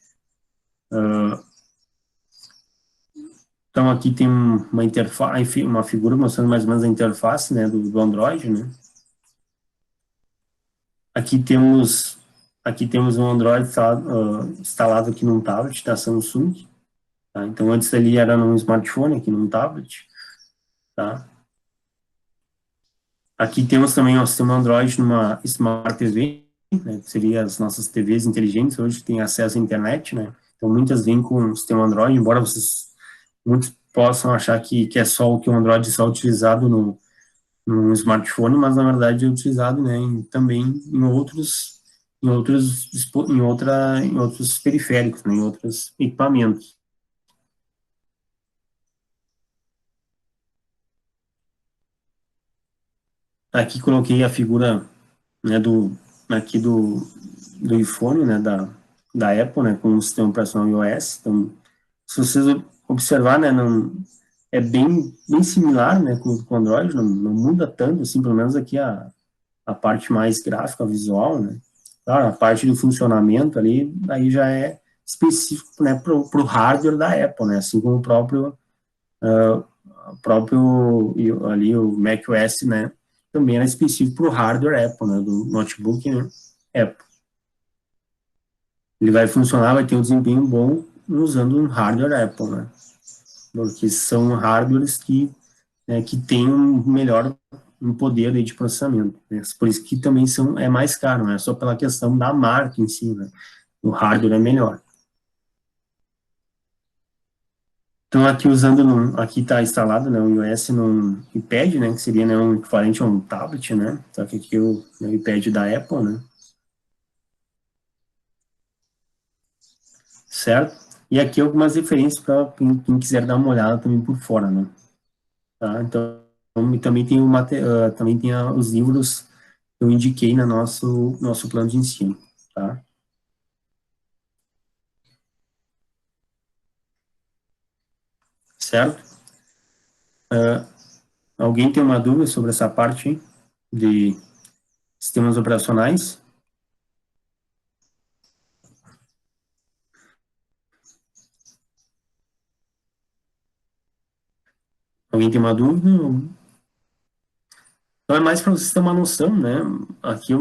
Então, aqui tem uma interface, uma figura mostrando mais ou menos a interface, né, do Android, né. Aqui temos um Android instalado aqui num tablet da Samsung, tá? Então, antes ali era num smartphone, aqui num tablet, tá? Aqui temos também o sistema Android numa Smart TV, né, que seria as nossas TVs inteligentes, hoje tem acesso à internet, né? Então, muitas vêm com o sistema Android, embora muitos possam achar que é só o que o Android é só utilizado no smartphone, mas na verdade é utilizado, né, também em outros periféricos, né, em outros equipamentos. Aqui coloquei a figura, né, aqui do iPhone, né, da Apple, né, com o sistema operacional iOS. Então, se vocês observar, né, não, é bem similar, né, com o Android, não muda tanto, assim, pelo menos aqui a parte mais gráfica, visual, né? Claro, a parte do funcionamento ali, aí já é específico, né, para o hardware da Apple, né? Assim como ali o macOS, né? Também é específico para o hardware Apple, né? Do notebook, né, Apple. Ele vai funcionar, vai ter um desempenho bom usando um hardware Apple, né? Porque são hardwares que têm um poder de processamento, né? Por isso que também é mais caro, não é só pela questão da marca em si, né? O hardware é melhor. Então, aqui está instalado, né, o iOS num iPad, né, que seria, né, um equivalente a um tablet, né, só que aqui é o iPad da Apple, né, certo? E aqui algumas referências para quem quiser dar uma olhada também por fora, né, tá? Então, e também tem também tem os livros que eu indiquei no nosso plano de ensino, tá? Certo? Alguém tem uma dúvida sobre essa parte de sistemas operacionais? Alguém tem uma dúvida? Então é mais para vocês terem uma noção, né? Aqui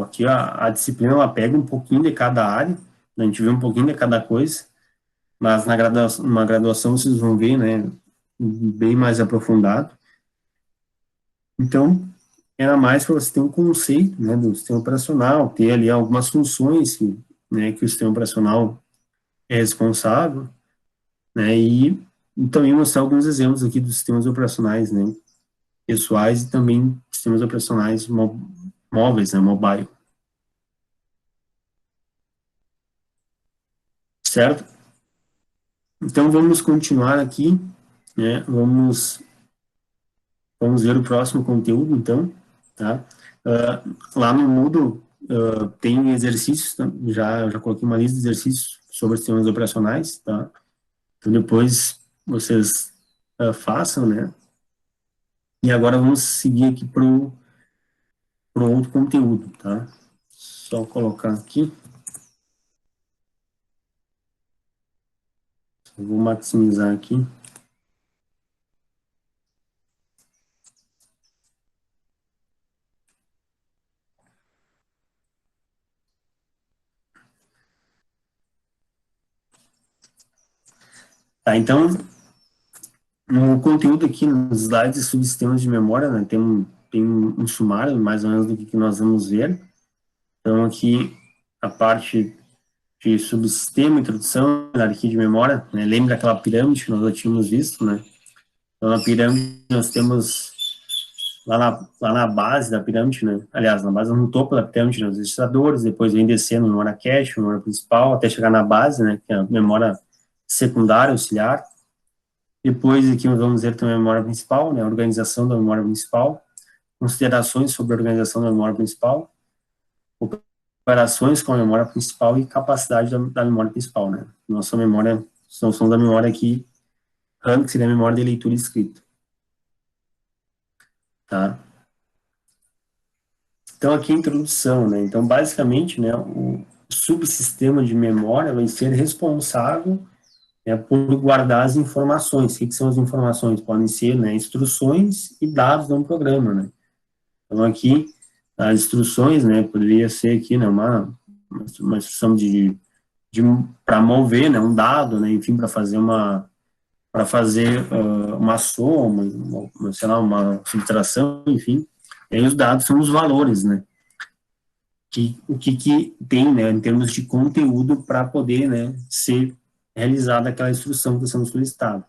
aqui a disciplina ela pega um pouquinho de cada área, né? A gente vê um pouquinho de cada coisa, mas numa graduação vocês vão ver, né? Bem mais aprofundado. Então, era mais para você ter um conceito, né, do sistema operacional, ter ali algumas funções que o sistema operacional é responsável, né, e também mostrar alguns exemplos aqui dos sistemas operacionais, né, pessoais e também sistemas operacionais móveis, né, mobile, certo? Então vamos continuar aqui, né, vamos ver o próximo conteúdo, então, tá? Lá no Moodle tem exercícios, tá? Já coloquei uma lista de exercícios sobre sistemas operacionais, tá? Então depois vocês façam, né? E agora vamos seguir aqui pro outro conteúdo, tá? Só colocar aqui, eu vou maximizar aqui. Tá, então, no conteúdo aqui, nos slides e subsistemas de memória, né, tem um sumário, mais ou menos, do que nós vamos ver. Então, aqui, a parte de subsistema, introdução, hierarquia de memória, né, lembra aquela pirâmide que nós já tínhamos visto, né? Então, na pirâmide, nós temos lá na base da pirâmide, né? Aliás, na base, no topo da pirâmide, né, os registradores, depois vem descendo memória cache, memória principal, até chegar na base, né, que é a memória secundária, auxiliar. Depois aqui nós vamos ver também a memória principal, né, a organização da memória principal, considerações sobre a organização da memória principal, operações com a memória principal e capacidade da memória principal, né. Nossa memória, são da memória aqui, RAM, que seria a memória de leitura e escrita, tá. Então aqui a introdução, né, então basicamente, né, o subsistema de memória vai ser responsável por guardar as informações. O que são as informações? Podem ser, né, instruções e dados de um programa, né? Então, aqui, as instruções, né, poderia ser aqui, né, uma instrução para mover, né, um dado, né, enfim, para fazer uma soma, sei lá, uma subtração, enfim. E aí os dados são os valores, né? O que tem, né, em termos de conteúdo para poder, né, ser realizada aquela instrução que está sendo solicitada.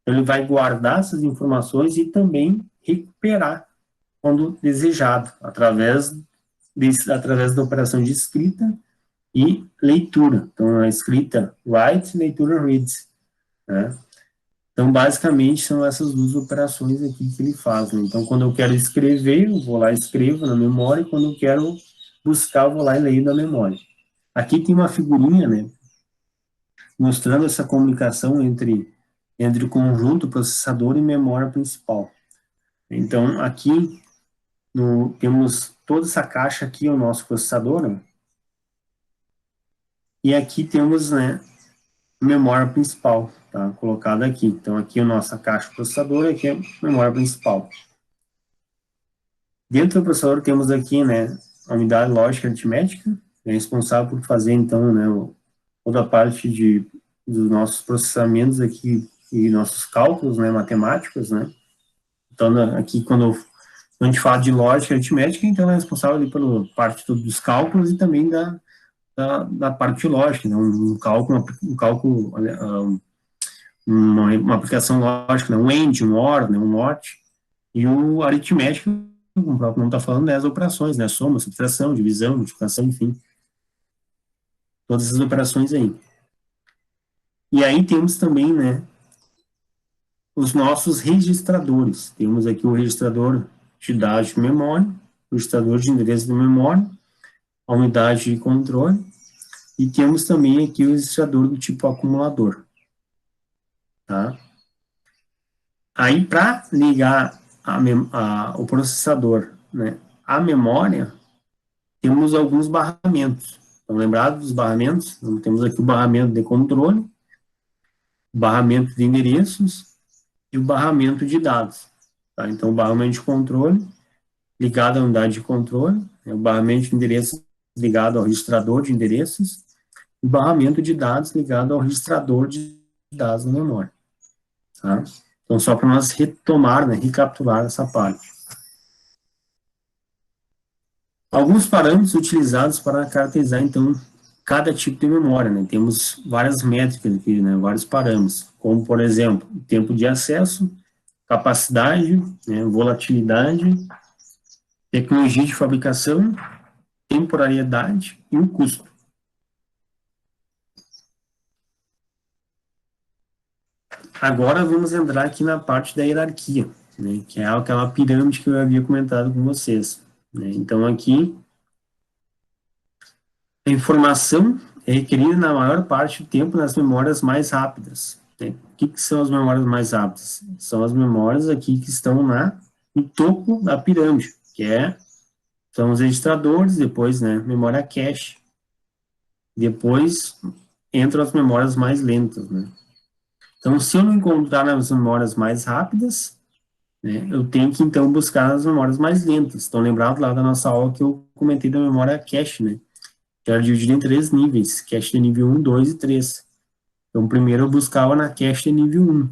Então, ele vai guardar essas informações e também recuperar quando desejado, através da operação de escrita e leitura. Então, a escrita write, leitura reads, né? Então, basicamente, são essas duas operações aqui que ele faz, né? Então, quando eu quero escrever, eu vou lá e escrevo na memória, e quando eu quero buscar, eu vou lá e leio da memória. Aqui tem uma figurinha, né, mostrando essa comunicação entre o conjunto processador e memória principal. Então, aqui temos toda essa caixa aqui, o nosso processador, né? E aqui temos, né, memória principal, tá, colocada aqui. Então, aqui a nossa caixa processador, aqui é a memória principal. Dentro do processador temos aqui, né, a unidade lógica aritmética, é responsável por fazer, então, né, toda a parte dos nossos processamentos aqui e nossos cálculos, né, matemáticos, né. Então, aqui, quando a gente fala de lógica aritmética, então é responsável ali pela parte dos cálculos e também da parte lógica, né, uma aplicação lógica, né, um AND, um OR, né, um NOT, e o aritmético, como o próprio nome está falando, né, as operações, né, soma, subtração, divisão, multiplicação, enfim, todas essas operações aí. E aí temos também, né, os nossos registradores. Temos aqui o registrador de dados de memória, o registrador de endereço de memória, a unidade de controle, e temos também aqui o registrador do tipo acumulador. Tá? Aí, para ligar o processador, né, à memória, temos alguns barramentos. Estão lembrados dos barramentos? Então, temos aqui o barramento de controle, o barramento de endereços e o barramento de dados. Tá? Então, o barramento de controle ligado à unidade de controle, né, o barramento de endereços ligado ao registrador de endereços, e o barramento de dados ligado ao registrador de dados na memória. Tá? Então, só para nós retomar, né, recapitular essa parte. Alguns parâmetros utilizados para caracterizar, então, cada tipo de memória, né? Temos várias métricas aqui, né? Vários parâmetros, como, por exemplo, tempo de acesso, capacidade, né? Volatilidade, tecnologia de fabricação, temporariedade e o custo. Agora vamos entrar aqui na parte da hierarquia, né? Que é aquela pirâmide que eu havia comentado com vocês, né? Então, aqui, a informação é requerida na maior parte do tempo nas memórias mais rápidas. Né? O que são as memórias mais rápidas? São as memórias aqui que estão no topo da pirâmide, são os registradores, depois, né, memória cache. Depois entram as memórias mais lentas, né? Então, se eu não encontrar nas memórias mais rápidas, né, eu tenho que, então, buscar nas memórias mais lentas. Estão lembrados lá da nossa aula que eu comentei da memória cache, né? Que era dividida em 3 níveis, cache de nível 1, 2 e 3. Então, primeiro eu buscava na cache de nível 1.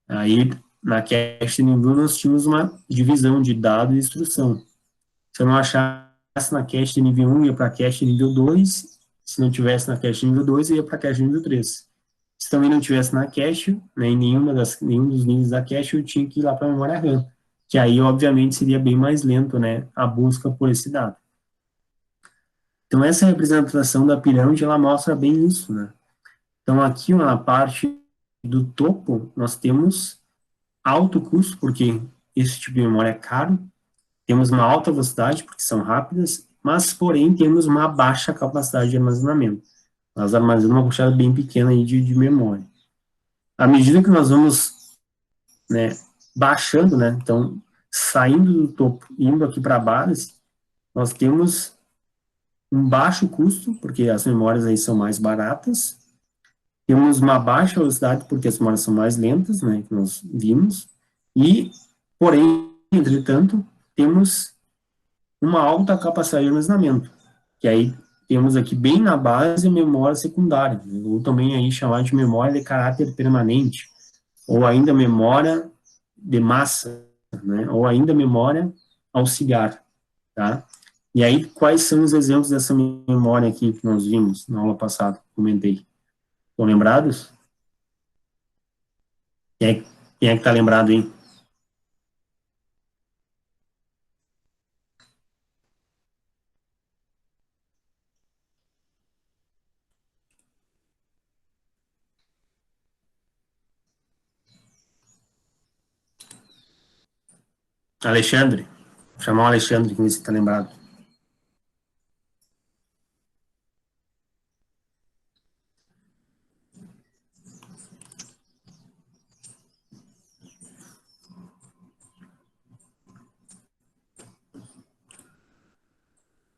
Aí, na cache de nível 1, nós tínhamos uma divisão de dado e instrução. Se eu não achasse na cache de nível 1, ia para a cache de nível 2. Se não tivesse na cache de nível 2, ia para a cache de nível 3. Se também não tivesse na cache, né, em nenhum dos níveis da cache, eu tinha que ir lá para a memória RAM. Que aí, obviamente, seria bem mais lento, né, a busca por esse dado. Então, essa representação da pirâmide, ela mostra bem isso, né? Então, aqui, ó, na parte do topo, nós temos alto custo, porque esse tipo de memória é caro, temos uma alta velocidade, porque são rápidas, mas, porém, temos uma baixa capacidade de armazenamento. Nós armazenamos uma quantidade bem pequena aí de memória. À medida que nós vamos, né, baixando, né, então, saindo do topo, indo aqui para a base, nós temos um baixo custo, porque as memórias aí são mais baratas, Temos uma baixa velocidade, porque as memórias são mais lentas, né, que nós vimos, e, porém, entretanto, temos uma alta capacidade de armazenamento, que aí temos aqui bem na base memória secundária, ou também aí chamar de memória de caráter permanente, ou ainda memória de massa, né, ou ainda memória auxiliar, tá? E aí, quais são os exemplos dessa memória aqui que nós vimos na aula passada, comentei? Estão lembrados? Quem é que tá lembrado aí? Alexandre. Vou chamar o Alexandre, que você tá lembrado.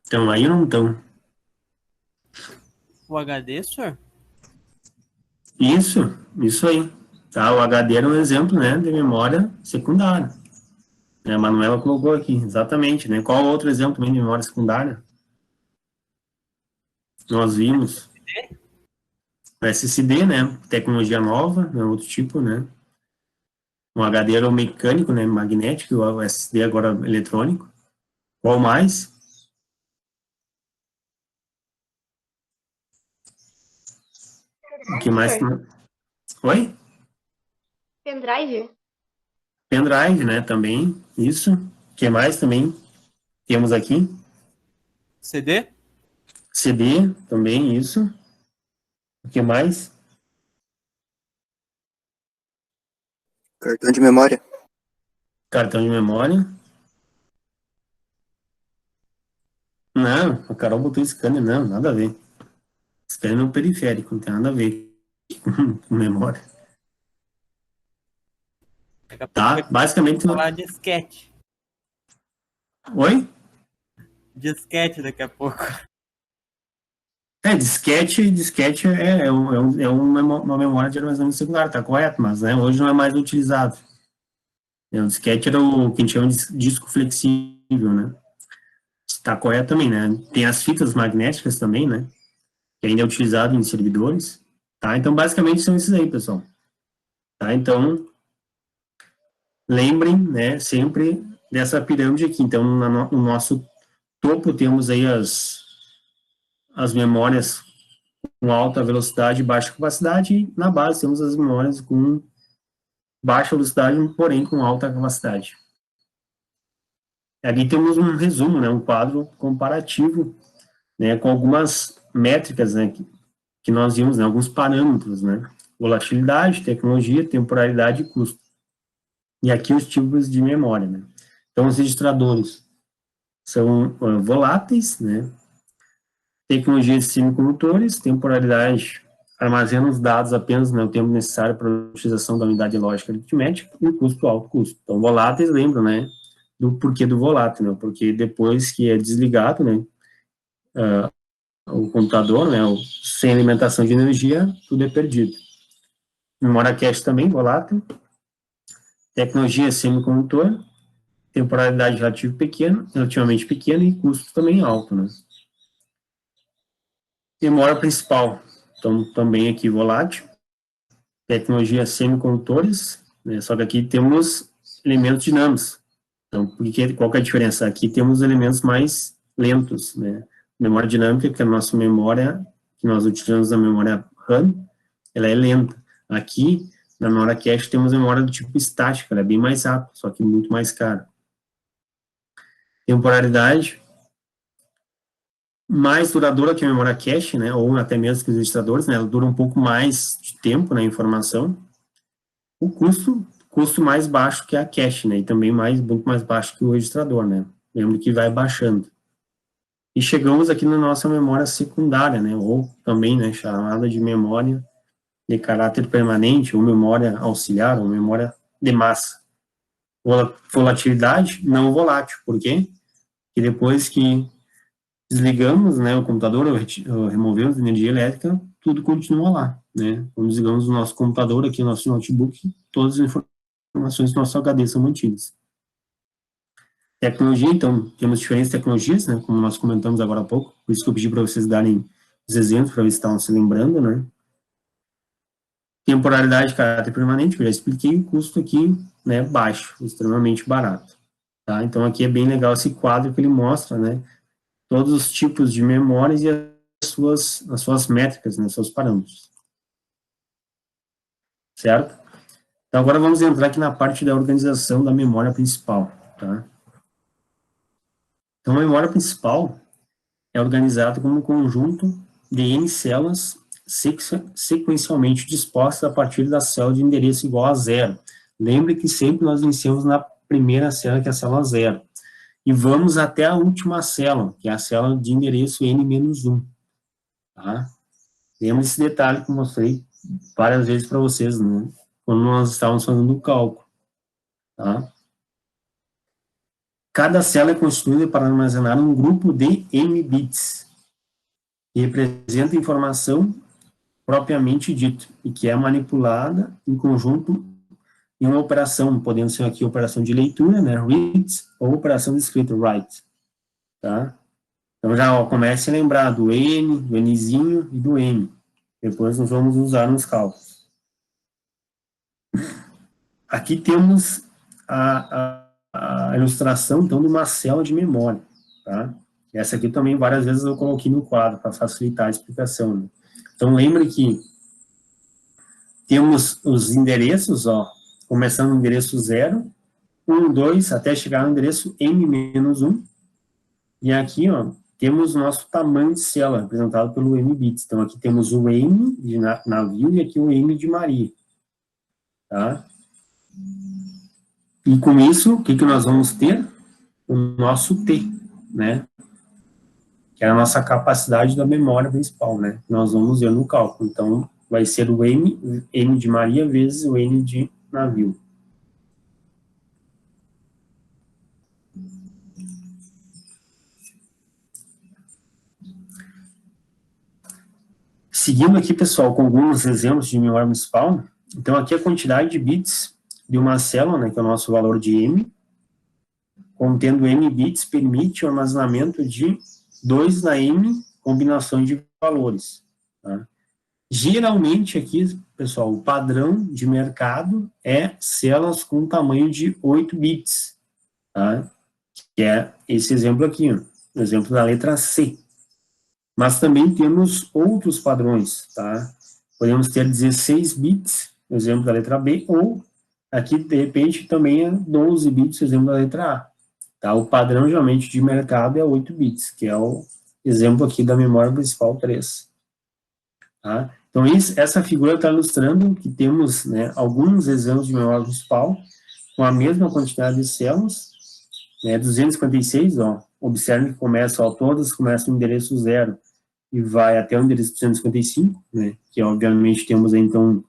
Estão aí ou não estão? O HD, senhor? Isso aí. Tá, o HD era um exemplo, né, de memória secundária. A Manuela colocou aqui, exatamente, né? Qual outro exemplo também de memória secundária? Nós vimos o SSD, né? Tecnologia nova, né? Outro tipo, né? Um HD era o mecânico, né? Magnético, o SSD agora eletrônico. Qual mais? O que mais? Oi? Pendrive? Pendrive, né? Também, isso. O que mais também temos aqui? CD? CD, também, isso. O que mais? Cartão de memória. Cartão de memória. Não, a Carol botou scanner, não, nada a ver. Scanner no periférico, não tem nada a ver com memória. Daqui a pouco Tá, vai basicamente... falar disquete. Oi? Disquete daqui a pouco. Disquete uma memória de armazenamento secundário, tá correto, mas né, hoje não é mais utilizado. O disquete era o que a gente chama de disco flexível, né? Está correto também, né? Tem as fitas magnéticas também, né? Que ainda é utilizado em servidores, tá? Então, basicamente, são esses aí, pessoal. Tá? Então, lembrem, né, sempre dessa pirâmide aqui. Então, no nosso topo temos aí as memórias com alta velocidade e baixa capacidade, e na base temos as memórias com baixa velocidade, porém com alta capacidade. Ali temos um resumo, né, um quadro comparativo, né, com algumas métricas, né, que nós vimos, né, alguns parâmetros, né, volatilidade, tecnologia, temporalidade e custo. E aqui os tipos de memória, né. Então, os registradores são voláteis, né, tecnologia de semicondutores, temporalidade, armazena os dados apenas no tempo necessário para a utilização da unidade lógica aritmética, e custo alto custo. Então, voláteis, lembram, né, do porquê do volátil, né, porque depois que é desligado, né, o computador, né, sem alimentação de energia, tudo é perdido. Memória cache também, volátil, tecnologia semicondutor, temporalidade relativamente pequena e custo também alto, né. Memória principal, então também aqui volátil, tecnologia semicondutores, né, só que aqui temos elementos dinâmicos. Então, qual que é a diferença? Aqui temos elementos mais lentos, né? Memória dinâmica, que é a nossa memória, que nós utilizamos na memória RAM, ela é lenta. Aqui, na memória cache, temos memória do tipo estática, ela é bem mais rápida, só que muito mais cara. Temporalidade, mais duradoura que a memória cache, né, ou até mesmo que os registradores, né, ela dura um pouco mais de tempo na informação. O custo mais baixo que a cache, né, e também muito mais baixo que o registrador, né, lembra que vai baixando. E chegamos aqui na nossa memória secundária, né, ou também, né, chamada de memória de caráter permanente, ou memória auxiliar, ou memória de massa. Volatilidade não volátil, por quê? Porque depois que desligamos, né, o computador, ou removemos a energia elétrica, tudo continua lá. né, como digamos, o nosso computador aqui, o nosso notebook, todas as informações do nosso HD são mantidas. Tecnologia, então, temos diferentes tecnologias, né, como nós comentamos agora há pouco, por isso que eu pedi para vocês darem os exemplos, para ver se estavam se lembrando, né. Temporalidade, caráter permanente, eu já expliquei, o custo aqui, né, baixo, extremamente barato, tá? Então, aqui é bem legal esse quadro que ele mostra, né, todos os tipos de memórias e as suas métricas, né, seus parâmetros. Certo? Então, agora vamos entrar aqui na parte da organização da memória principal, tá? Então, a memória principal é organizada como um conjunto de N células sequencialmente dispostas a partir da célula de endereço igual a zero. Lembre que sempre nós iniciamos na primeira célula, que é a célula zero. E vamos até a última célula, que é a célula de endereço N-1. Tá? Lembra esse detalhe que eu mostrei várias vezes para vocês, né? Quando nós estávamos fazendo o cálculo. Tá? Cada célula é constituída para armazenar um grupo de M bits, que representa informação propriamente dito, e que é manipulada em conjunto em uma operação, podendo ser aqui operação de leitura, né, read, ou operação de escrita, write. Tá? Então já ó, comece a lembrar do N, do Nzinho e do M. Depois nós vamos usar nos cálculos. Aqui temos a ilustração, então, de uma célula de memória. Tá? Essa aqui também várias vezes eu coloquei no quadro, para facilitar a explicação. Né? Então lembre que temos os endereços, ó, começando no endereço 0, 1, 2, até chegar no endereço M-1. E aqui, ó, temos o nosso tamanho de célula, representado pelo M bits. Então, aqui temos o M de navio e aqui o M de Maria. Tá? E com isso, o que nós vamos ter? O nosso T, né? Que é a nossa capacidade da memória principal, né? Nós vamos ver no cálculo. Então, vai ser o M de Maria vezes o N de navio. Seguindo aqui, pessoal, com alguns exemplos de memória municipal, então aqui a quantidade de bits de uma célula, né, que é o nosso valor de M, contendo M bits, permite o armazenamento de 2 na M combinações de valores. Tá? Geralmente aqui, pessoal, o padrão de mercado é células com tamanho de 8 bits, tá? Que é esse exemplo aqui, ó, o exemplo da letra C. Mas também temos outros padrões, tá? Podemos ter 16 bits, exemplo da letra B, ou aqui, de repente, também é 12 bits, exemplo da letra A. Tá? O padrão, geralmente, de mercado é 8 bits, que é o exemplo aqui da memória principal 3. Tá? Então, essa figura está ilustrando que temos, né, alguns exemplos de memória principal com a mesma quantidade de células, né, 256, ó, observe que começa, ó, todas começam no endereço 0, e vai até o endereço 255, né, que obviamente temos aí, então,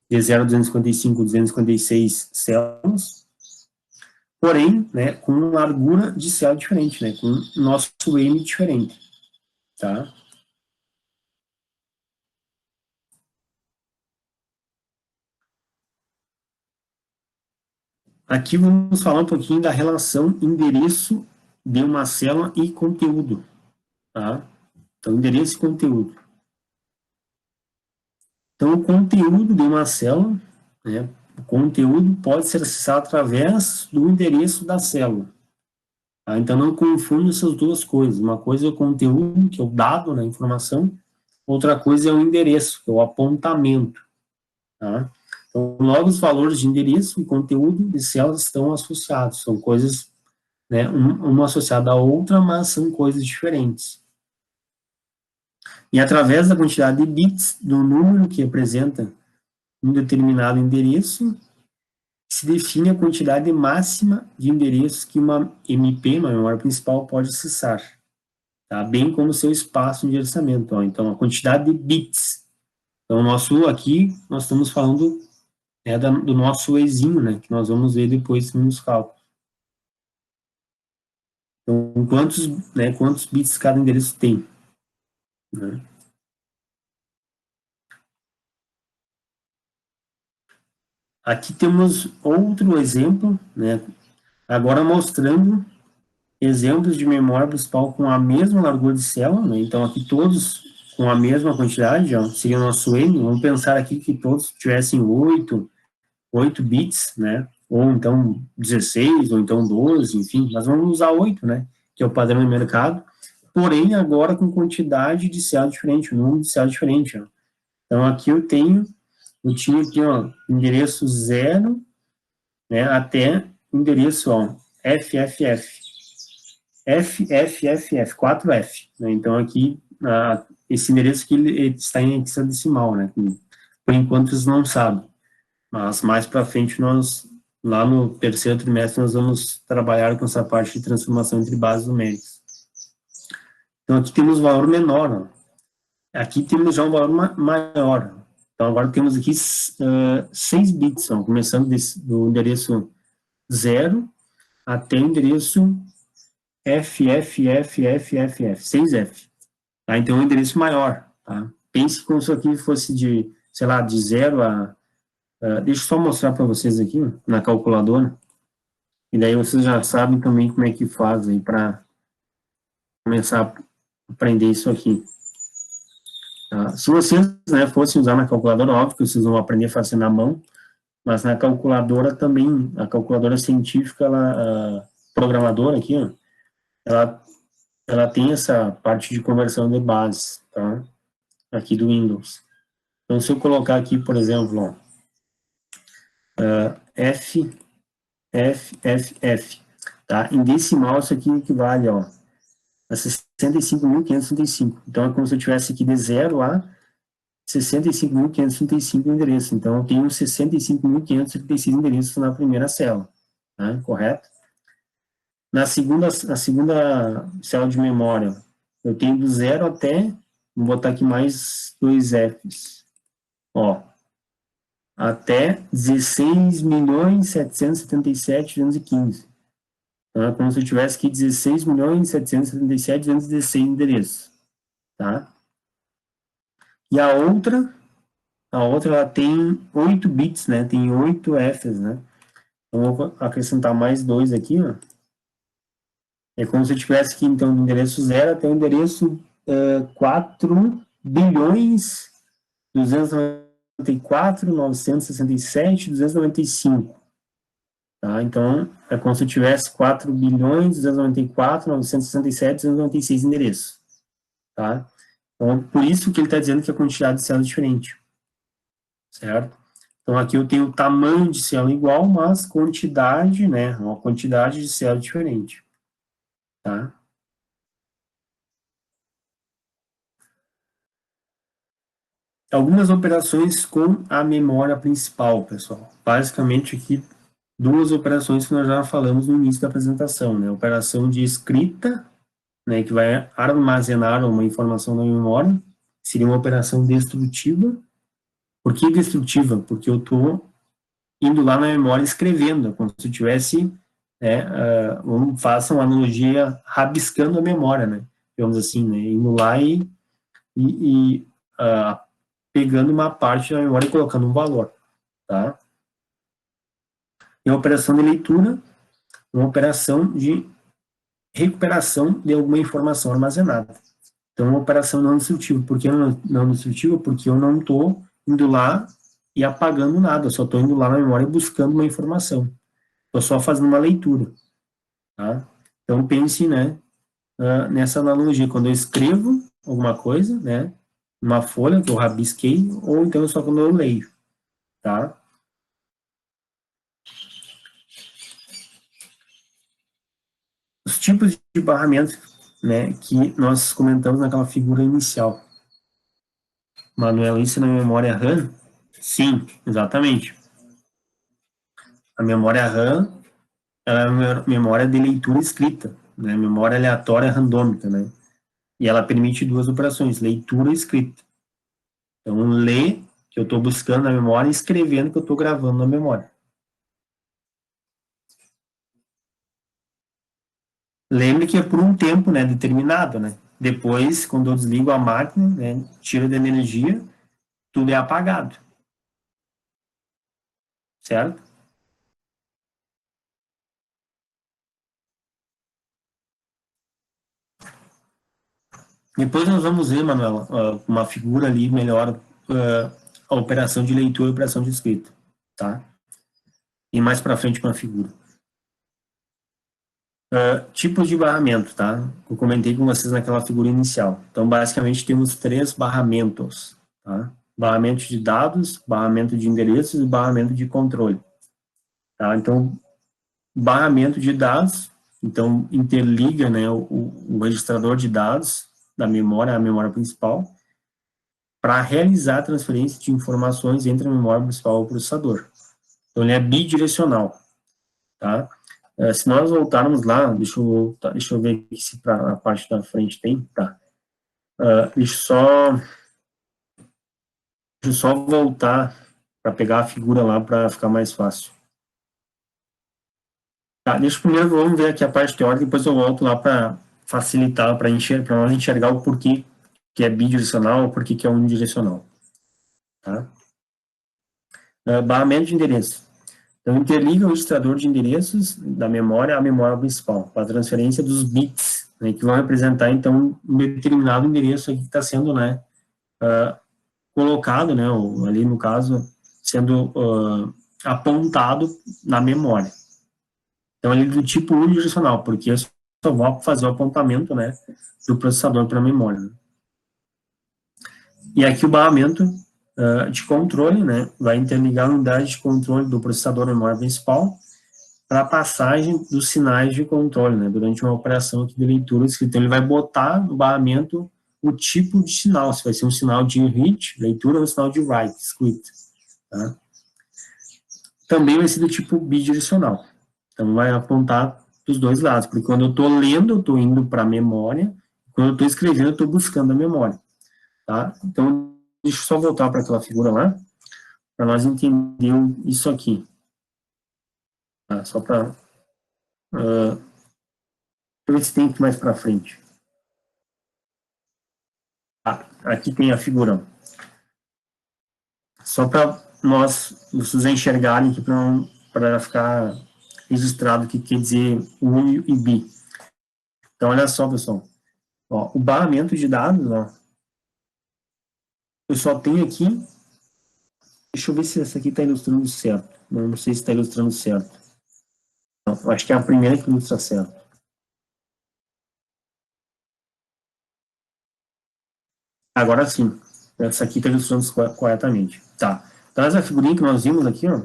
de 0 a 255, 256 células, porém, né, com uma largura de célula diferente, né, com nosso M diferente, tá? Aqui vamos falar um pouquinho da relação endereço de uma célula e conteúdo, tá? Então, endereço e conteúdo. Então, o conteúdo de uma célula, né, o conteúdo pode ser acessado através do endereço da célula. Tá? Então, não confunda essas duas coisas. Uma coisa é o conteúdo, que é o dado, né, a informação. Outra coisa é o endereço, que é o apontamento. Tá? Então, logo, os valores de endereço e conteúdo de células estão associados. São coisas, né, uma associada à outra, mas são coisas diferentes. E através da quantidade de bits do número que representa um determinado endereço, se define a quantidade máxima de endereços que uma MP, uma memória principal, pode acessar, tá? Bem como seu espaço de endereçamento. Ó. Então, a quantidade de bits. Então, aqui, nós estamos falando do nosso Ezinho, né, que nós vamos ver depois nos cálculos. Então, quantos bits cada endereço tem, né? Aqui temos outro exemplo, né? Agora mostrando exemplos de memória principal com a mesma largura de célula, né? Então, aqui todos com a mesma quantidade, ó, seria o nosso N. Vamos pensar aqui que todos tivessem 8 bits, né? Ou então 16, ou então 12, enfim. Mas vamos usar 8, né? Que é o padrão do mercado. Porém, agora com quantidade de célula diferente, um número de célula diferente, ó. Então, aqui eu tinha aqui, ó, endereço 0, né, até endereço, ó, FFF. FFFF, 4F, né? Então, aqui, esse endereço aqui ele está em hexadecimal, né? Por enquanto, eles não sabem. Mas, mais para frente, lá no terceiro trimestre, nós vamos trabalhar com essa parte de transformação entre bases numéricas. Então, aqui temos valor menor, ó. Aqui temos já um valor maior. Então, agora temos aqui 6 bits, ó, começando do endereço 0 até o endereço FFFFFF, 6F. Tá? Então, é um endereço maior. Tá? Pense como se aqui fosse de, sei lá, de 0 a... deixa eu só mostrar para vocês aqui, ó, na calculadora. E daí vocês já sabem também como é que faz aí para começar a aprender isso aqui. Tá? Se vocês, né, fossem usar na calculadora, óbvio que vocês vão aprender a fazer na mão, mas na calculadora também, a calculadora científica, a programadora aqui, ó, ela tem essa parte de conversão de bases, tá? Aqui do Windows. Então, se eu colocar aqui, por exemplo, ó, F, F, F, F, tá? Em decimal, isso aqui equivale, ó, a 65.535. Então, é como se eu tivesse aqui de 0 a 65.535 endereços. Então, eu tenho 65.536 endereços na primeira célula, tá? Correto? Na segunda célula de memória, eu tenho do 0 até, vou botar aqui mais 2 Fs, ó, até 16.777.215. Então, é como se eu tivesse aqui 16.777.216 endereços, tá? E a outra ela tem 8 bits, né? Tem 8 Fs, né? Então, eu vou acrescentar mais 2 aqui, ó. É como se eu tivesse aqui, então, do endereço 0 até o endereço 4.294.967.295. Tá? Então, é como se eu tivesse 4.294.967.296 endereços. Tá? Então, por isso que ele está dizendo que a quantidade de células é diferente. Certo? Então, aqui eu tenho o tamanho de célula igual, mas quantidade, né? Uma quantidade de célula diferente. Tá? Algumas operações com a memória principal, pessoal. Basicamente, aqui, duas operações que nós já falamos no início da apresentação, né? Operação de escrita, né, que vai armazenar uma informação na memória, seria uma operação destrutiva. Por que destrutiva? Porque eu estou indo lá na memória escrevendo, como se eu tivesse, vamos fazer uma analogia, rabiscando a memória, né? Digamos assim, né? Indo lá e pegando uma parte da memória e colocando um valor, tá? E a operação de leitura, uma operação de recuperação de alguma informação armazenada. Então, uma operação não destrutiva. Por que não destrutiva? Porque eu não estou indo lá e apagando nada, eu só estou indo lá na memória buscando uma informação. Estou só fazendo uma leitura, tá? Então, pense, né, nessa analogia, quando eu escrevo alguma coisa, né, uma folha que eu rabisquei, ou então só quando eu leio, tá? Os tipos de barramento, né, que nós comentamos naquela figura inicial. Manuel, isso na memória RAM? Sim, exatamente. A memória RAM, ela é uma memória de leitura escrita, né, memória aleatória randômica, né, e ela permite duas operações, leitura e escrita. Então, ler, que eu estou buscando na memória, e escrevendo, que eu estou gravando na memória. Lembre que é por um tempo, né, determinado, né? Depois, quando eu desligo a máquina, né, tiro da energia, tudo é apagado. certo? Depois nós vamos ver, Manuela, uma figura ali melhor, a operação de leitura e a operação de escrita, tá? E mais para frente uma figura. Tipos de barramento, tá? Eu comentei com vocês naquela figura inicial. Então, basicamente, temos 3 barramentos, tá? Barramento de dados, barramento de endereços e barramento de controle, tá? Então, barramento de dados, então, interliga, né, o registrador de dados da memória, a memória principal, para realizar a transferência de informações entre a memória principal e o processador. Então, ele é bidirecional, tá? Se nós voltarmos lá, deixa eu ver aqui se para a parte da frente tem, tá? Deixa eu só voltar para pegar a figura lá para ficar mais fácil. Tá, primeiro vamos ver aqui a parte teórica, depois eu volto lá para facilitar, para nós enxergar o porquê que é bidirecional, o porquê que é unidirecional. Tá? Barramento de endereço. Então, interliga o registrador de endereços da memória à memória principal, para a transferência dos bits, né, que vão representar, então, um determinado endereço que está sendo, né, colocado, né, ali no caso, sendo apontado na memória. Então, ele é do tipo unidirecional, porque eu só vou fazer o apontamento, né, do processador para a memória. Né. E aqui o barramento de controle, né, vai interligar a unidade de controle do processador na memória principal para a passagem dos sinais de controle, né, durante uma operação aqui de leitura. Então, ele vai botar no barramento o tipo de sinal, se vai ser um sinal de read, leitura, ou um sinal de write, escrita. Tá? Também vai ser do tipo bidirecional. Então, vai apontar dos dois lados, porque quando eu estou lendo, eu estou indo para a memória, quando eu estou escrevendo, eu estou buscando a memória. Tá? Então, deixa eu só voltar para aquela figura lá, para nós entendermos isso aqui. Tá? Só para... ver se tem aqui mais para frente. Aqui tem a figura. Só para vocês enxergarem aqui, para ficar registrado o que quer dizer U e B. Então, olha só, pessoal. Ó, o barramento de dados, ó, eu só tenho aqui... Deixa eu ver se essa aqui está ilustrando certo. Não sei se está ilustrando certo. Não, eu acho que é a primeira que ilustra certo. Agora sim. Essa aqui está ilustrando corretamente. Tá. Então, essa figurinha que nós vimos aqui, ó,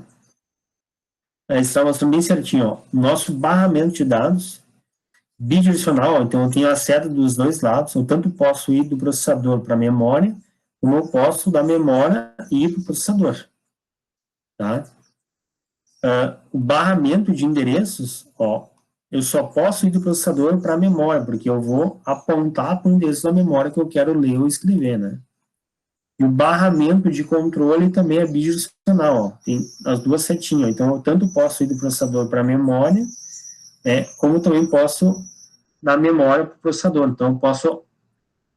está mostrando bem certinho, ó. Nosso barramento de dados bidirecional, ó, então eu tenho a seta dos dois lados, eu tanto posso ir do processador para a memória, como eu posso da memória ir para o processador. Tá? O barramento de endereços, ó, eu só posso ir do processador para a memória, porque eu vou apontar para o endereço da memória que eu quero ler ou escrever, né? E o barramento de controle também é bidirecional, ó, tem as duas setinhas, então eu tanto posso ir do processador para a memória, como também posso da memória para o processador. Então, eu posso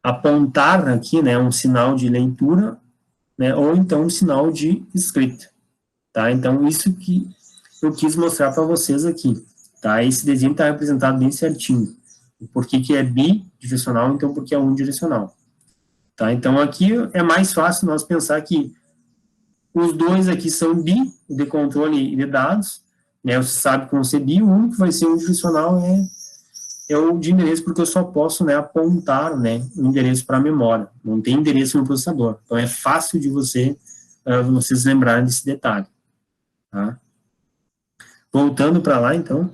apontar aqui, né, um sinal de leitura, né, ou então um sinal de escrita. Tá? Então, isso que eu quis mostrar para vocês aqui. Tá? Esse desenho está representado bem certinho. Por que é bidirecional, então porque é unidirecional. Tá? Então, aqui é mais fácil nós pensar que os dois aqui são bi, de controle e de dados, né? Você sabe como ser bi, o único que vai ser unidirecional é o de endereço, porque eu só posso, né, apontar, né, o endereço para a memória. Não tem endereço no processador. Então, é fácil de vocês lembrarem desse detalhe. Tá? Voltando para lá, então.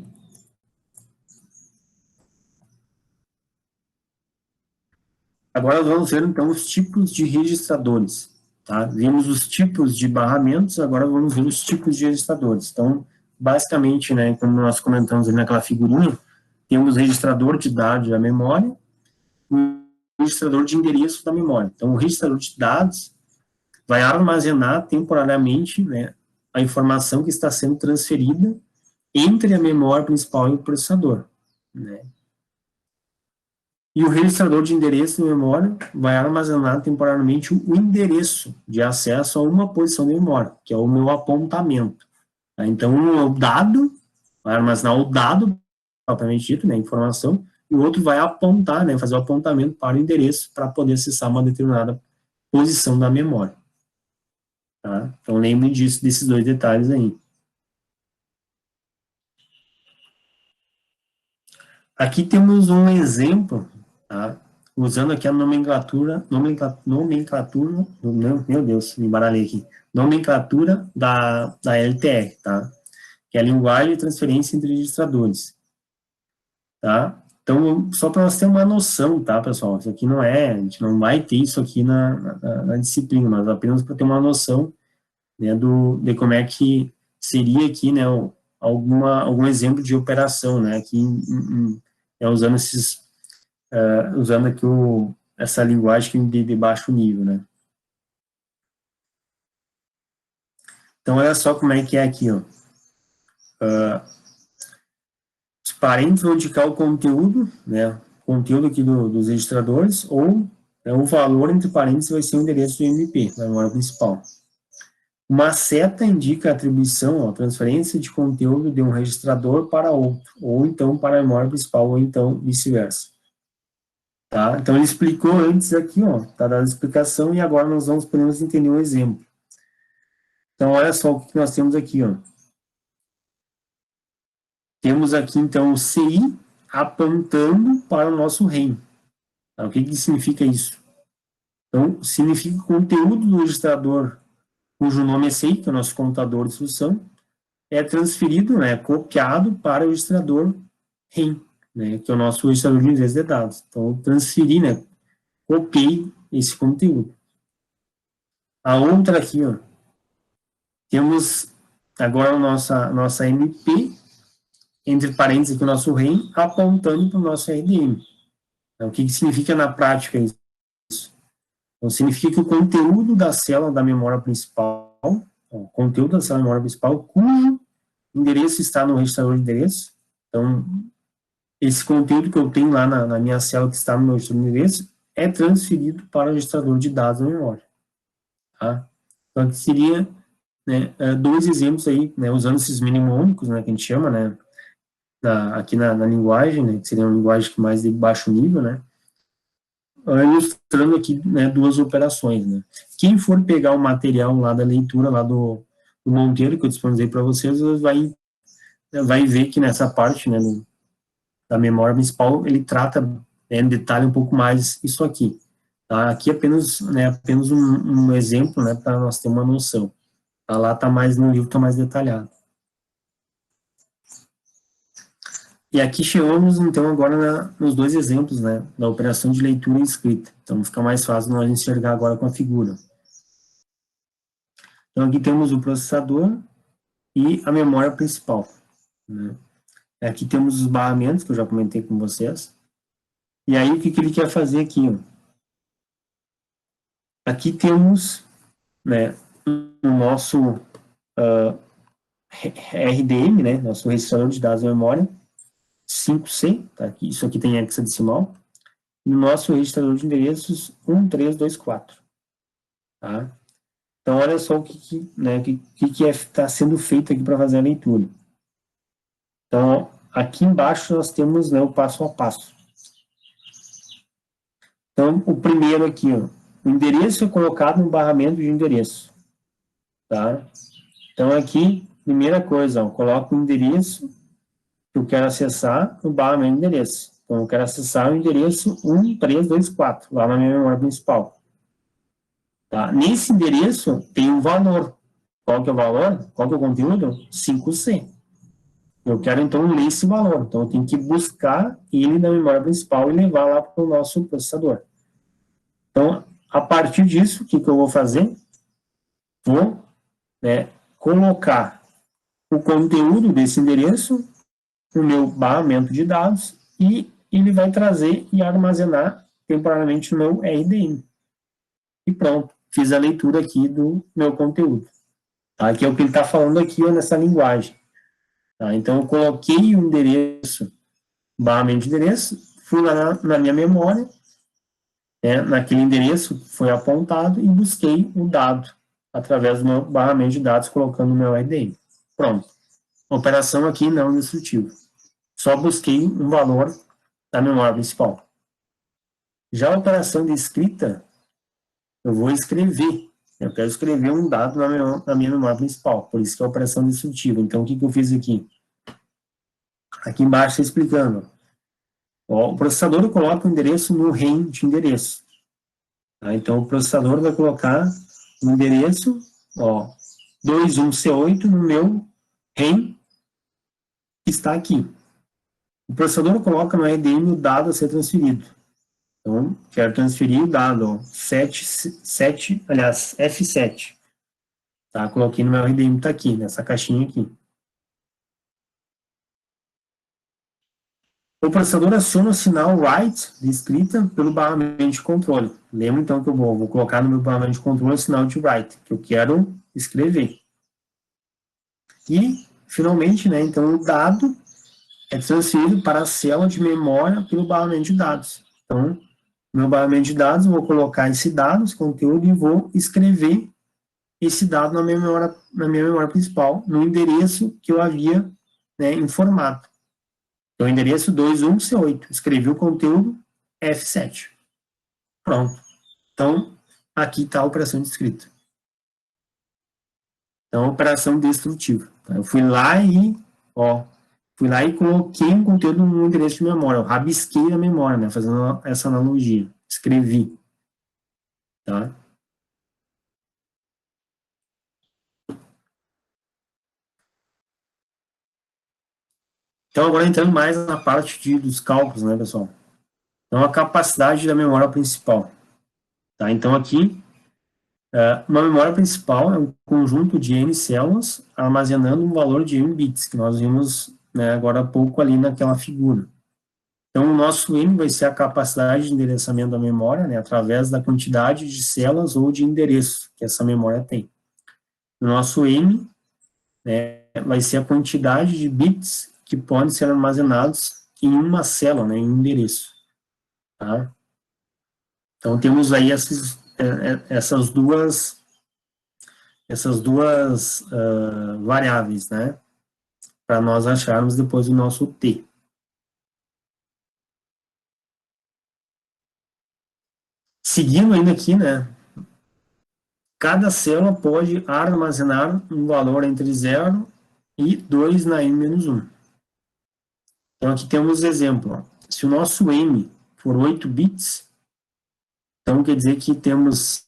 Agora vamos ver, então, os tipos de registradores. Tá? Vimos os tipos de barramentos, agora vamos ver os tipos de registradores. Então, basicamente, né, como nós comentamos ali naquela figurinha, temos o registrador de dados da memória e o registrador de endereço da memória. Então, o registrador de dados vai armazenar temporariamente, né, a informação que está sendo transferida entre a memória principal e o processador. Né? E o registrador de endereço de memória vai armazenar temporariamente o endereço de acesso a uma posição de memória, que é o meu apontamento. Tá? Então, o dado, vai armazenar o dado, propriamente dito, né, informação, e o outro vai apontar, né, fazer o apontamento para o endereço para poder acessar uma determinada posição da memória. Tá? Então, lembre disso, desses dois detalhes aí. Aqui temos um exemplo, tá? Usando aqui a nomenclatura, meu Deus, me embaralhei aqui, nomenclatura da LTR, tá? Que é a linguagem de transferência entre registradores, tá? Então, só para nós ter uma noção, tá, pessoal? Isso aqui não é, a gente não vai ter isso aqui na disciplina, mas apenas para ter uma noção, né, de como é que seria aqui, né, algum exemplo de operação, né, aqui usando usando aqui essa linguagem de baixo nível, né. Então, olha só como é que é aqui, ó. Os parênteses vão indicar o conteúdo, né, conteúdo aqui dos registradores, ou o valor entre parênteses vai ser o endereço do MP, da memória principal. Uma seta indica a atribuição, a transferência de conteúdo de um registrador para outro, ou então para a memória principal, ou então vice-versa. Tá? Então, ele explicou antes aqui, ó, tá dando a explicação, e agora nós podemos entender um exemplo. Então, olha só o que nós temos aqui, ó. Temos aqui, então, o CI apontando para o nosso REM. Tá? O que significa isso? Então, significa que o conteúdo do registrador, cujo nome é CI, que é o nosso computador de instrução, é transferido, né, copiado para o registrador REM, né, que é o nosso registrador de endereço de dados. Então, eu transferi, né, copiei esse conteúdo. A outra aqui, ó, temos agora a nossa MP, entre parênteses aqui o nosso REM, apontando para o nosso RDM. Então, o que significa na prática isso? Então, significa que o conteúdo da célula da memória principal, o conteúdo da célula da memória principal, cujo endereço está no registrador de endereço. Então, esse conteúdo que eu tenho lá na minha célula que está no meu registrador de endereço é transferido para o registrador de dados da memória. Tá? Então, aqui seria, né, dois exemplos aí, né, usando esses mnemônicos, né, que a gente chama, né, aqui na linguagem, né, que seria uma linguagem mais de baixo nível, né, ilustrando aqui, né, duas operações, né. Quem for pegar o material lá da leitura, lá do Monteiro, que eu disponibilizei para vocês, vai ver que nessa parte, né, da memória principal, ele trata, em detalhe um pouco mais isso aqui. Tá? Aqui apenas um exemplo, né, para nós ter uma noção. Tá? Lá tá mais, no livro está mais detalhado. E aqui chegamos, então, agora nos dois exemplos, né, da operação de leitura e escrita. Então, fica mais fácil nós enxergar agora com a figura. Então, aqui temos o processador e a memória principal, né. Aqui temos os barramentos, que eu já comentei com vocês. E aí, o que ele quer fazer aqui, ó? Aqui temos, né, o nosso RDM, né, nosso registrador de dados de memória, 5C, tá? Isso aqui tem hexadecimal, e o nosso registrador de endereços 1324. Tá? Então, olha só o que está sendo feito aqui para fazer a leitura. Então, aqui embaixo nós temos, né, o passo a passo. Então, o primeiro aqui, ó, o endereço é colocado no barramento de endereço. Tá? Então, aqui, primeira coisa, ó, coloco o endereço que eu quero acessar no barramento de endereço. Então, eu quero acessar o endereço 1324, lá na minha memória principal. Tá? Nesse endereço tem um valor. Qual que é o valor? Qual que é o conteúdo? 5C. Eu quero, então, ler esse valor. Então, eu tenho que buscar ele na memória principal e levar lá para o nosso processador. Então, a partir disso, o que eu vou fazer? Vou, né, colocar o conteúdo desse endereço no meu barramento de dados e ele vai trazer e armazenar temporariamente no meu RDM. E pronto, fiz a leitura aqui do meu conteúdo. Tá? Que é o que ele está falando aqui, ó, nessa linguagem. Tá? Então, eu coloquei o endereço, barramento de endereço, fui lá na minha memória, né, naquele endereço foi apontado e busquei o dado através do meu barramento de dados, colocando no meu RDM. Pronto. Operação aqui não destrutiva. Só busquei um valor da memória principal. Já a operação de escrita, eu vou escrever. Eu quero escrever um dado na minha memória principal. Por isso que é a operação destrutiva. Então, o que eu fiz aqui? Aqui embaixo está explicando. Ó, o processador coloca o endereço no range de endereço. Tá? Então, o processador vai colocar o endereço, ó, 21C8 no meu range que está aqui. O processador coloca no RDM o dado a ser transferido. Então, quero transferir o dado, ó, F7. Tá? Coloquei no meu RDM, está aqui, nessa caixinha aqui. O processador aciona o sinal write de escrita pelo barramento de controle. Lembra então que eu vou colocar no meu barramento de controle o sinal de write, que eu quero escrever. E, finalmente, né, então o dado é transferido para a célula de memória pelo barramento de dados. Então, no meu barramento de dados, eu vou colocar esse dado, esse conteúdo, e vou escrever esse dado na minha memória principal, no endereço que eu havia, né, informado. Então, endereço 21C8. Escrevi o conteúdo F7. Pronto. Então, aqui está a operação de escrita. Então, operação destrutiva. Eu fui lá e coloquei um conteúdo no endereço de memória. Eu rabisquei a memória, né, fazendo essa analogia. Escrevi. Tá? Então, agora entrando mais na parte dos cálculos, né, pessoal? Então, a capacidade da memória principal. Tá? Então, aqui, uma memória principal é um conjunto de N células armazenando um valor de N bits, que nós vimos, né, agora há pouco ali naquela figura. Então, o nosso N vai ser a capacidade de endereçamento da memória, né, através da quantidade de células ou de endereço que essa memória tem. O nosso M, né, vai ser a quantidade de bits que podem ser armazenados em uma célula, né, em um endereço. Tá? Então, temos aí essas duas variáveis, né, para nós acharmos depois o nosso T. Seguindo ainda aqui, né, cada célula pode armazenar um valor entre 0 e 2 na N-1. Então, aqui temos exemplo. Ó. Se o nosso M for 8 bits, então quer dizer que temos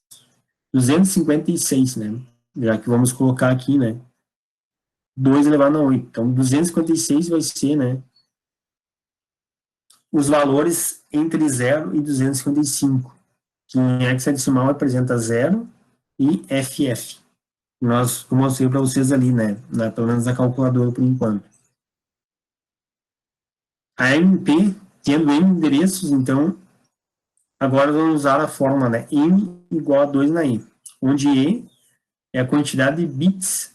256, né? Já que vamos colocar aqui, né? 2 elevado a 8. Então, 256 vai ser, né? Os valores entre 0 e 255. Que em hexadecimal representa 0 e FF. Eu mostrei para vocês ali, né? Pelo menos na calculadora por enquanto. A MP, tendo N endereços, então, agora vamos usar a fórmula, né? N igual a 2 na E, onde E é a quantidade de bits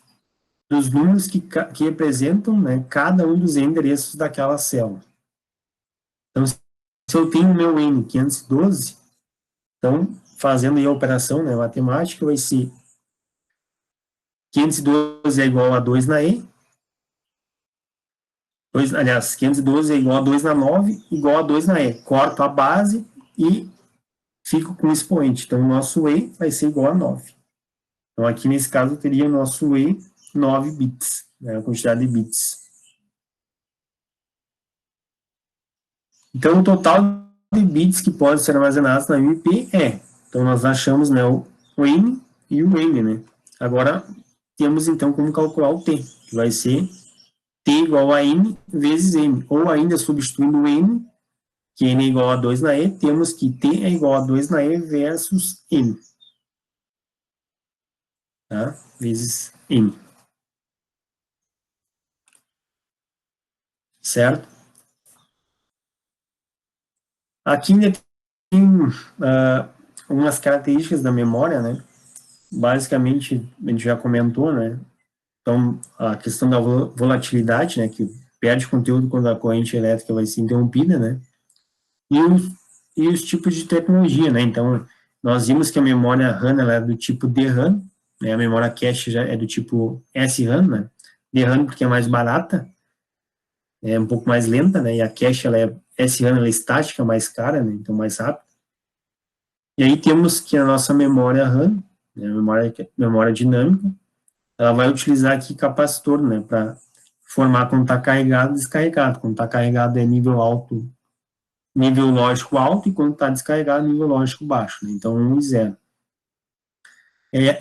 dos números que representam, né, cada um dos endereços daquela célula. Então, se eu tenho o meu N 512, então, fazendo aí a operação, né, matemática, vai ser 512 é igual a 2 na E, 512 é igual a 2 na 9, igual a 2 na E. Corto a base e fico com o expoente. Então, o nosso E vai ser igual a 9. Então, aqui nesse caso, teria o nosso E 9 bits, né, a quantidade de bits. Então, o total de bits que podem ser armazenados na MP é. Então, nós achamos, né, o N e o M, né. Agora, temos, então, como calcular o T, que vai ser T igual a N vezes M. Ou ainda substituindo o N, que N é igual a 2 na E, temos que T é igual a 2 na E versus M. Tá? Vezes M. Certo? Aqui ainda tem umas características da memória, né? Basicamente, a gente já comentou, né? Então, a questão da volatilidade, né? Que perde conteúdo quando a corrente elétrica vai ser interrompida, né? E os tipos de tecnologia, né? Então, nós vimos que a memória RAM ela é do tipo DRAM, né? A memória cache já é do tipo SRAM, né? de RAM porque é mais barata, é um pouco mais lenta, né? E a cache, essa RAM ela é estática, mais cara, né? Então mais rápida. E aí temos que a nossa memória RAM, né? Memória dinâmica, ela vai utilizar aqui capacitor, né? Para formar quando está carregado e descarregado. Quando está carregado é nível alto, nível lógico alto, e quando está descarregado, nível lógico baixo, né? Então 1 e 0.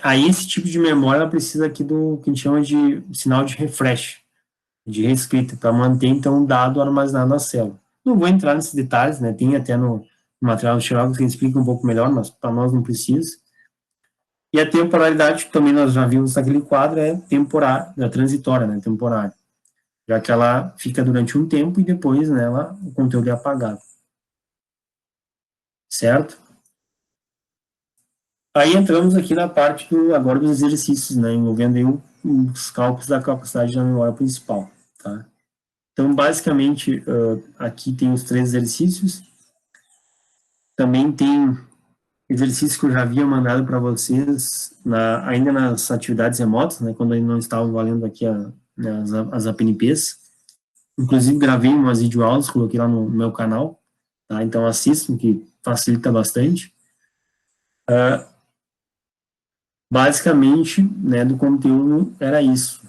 Aí esse tipo de memória ela precisa aqui do que a gente chama de sinal de refresh, de reescrita, para manter então o dado armazenado na célula. Não vou entrar nesses detalhes, né? Tem até no material do Xerox que explica um pouco melhor, mas para nós não precisa. E a temporalidade, que também nós já vimos naquele quadro, é temporária, é transitória, né? Temporária. Já que ela fica durante um tempo e depois, né, o conteúdo é apagado. Certo? Aí entramos aqui na parte agora dos exercícios, né, envolvendo aí os cálculos da capacidade da memória principal, tá? Então, basicamente, aqui tem os 3 exercícios. Também tem exercícios que eu já havia mandado para vocês, ainda nas atividades remotas, né, quando ainda não estavam valendo aqui as APNPs. Inclusive, gravei umas videoaulas, coloquei lá no meu canal, tá? Então, assistam, que facilita bastante. Basicamente, né, do conteúdo era isso.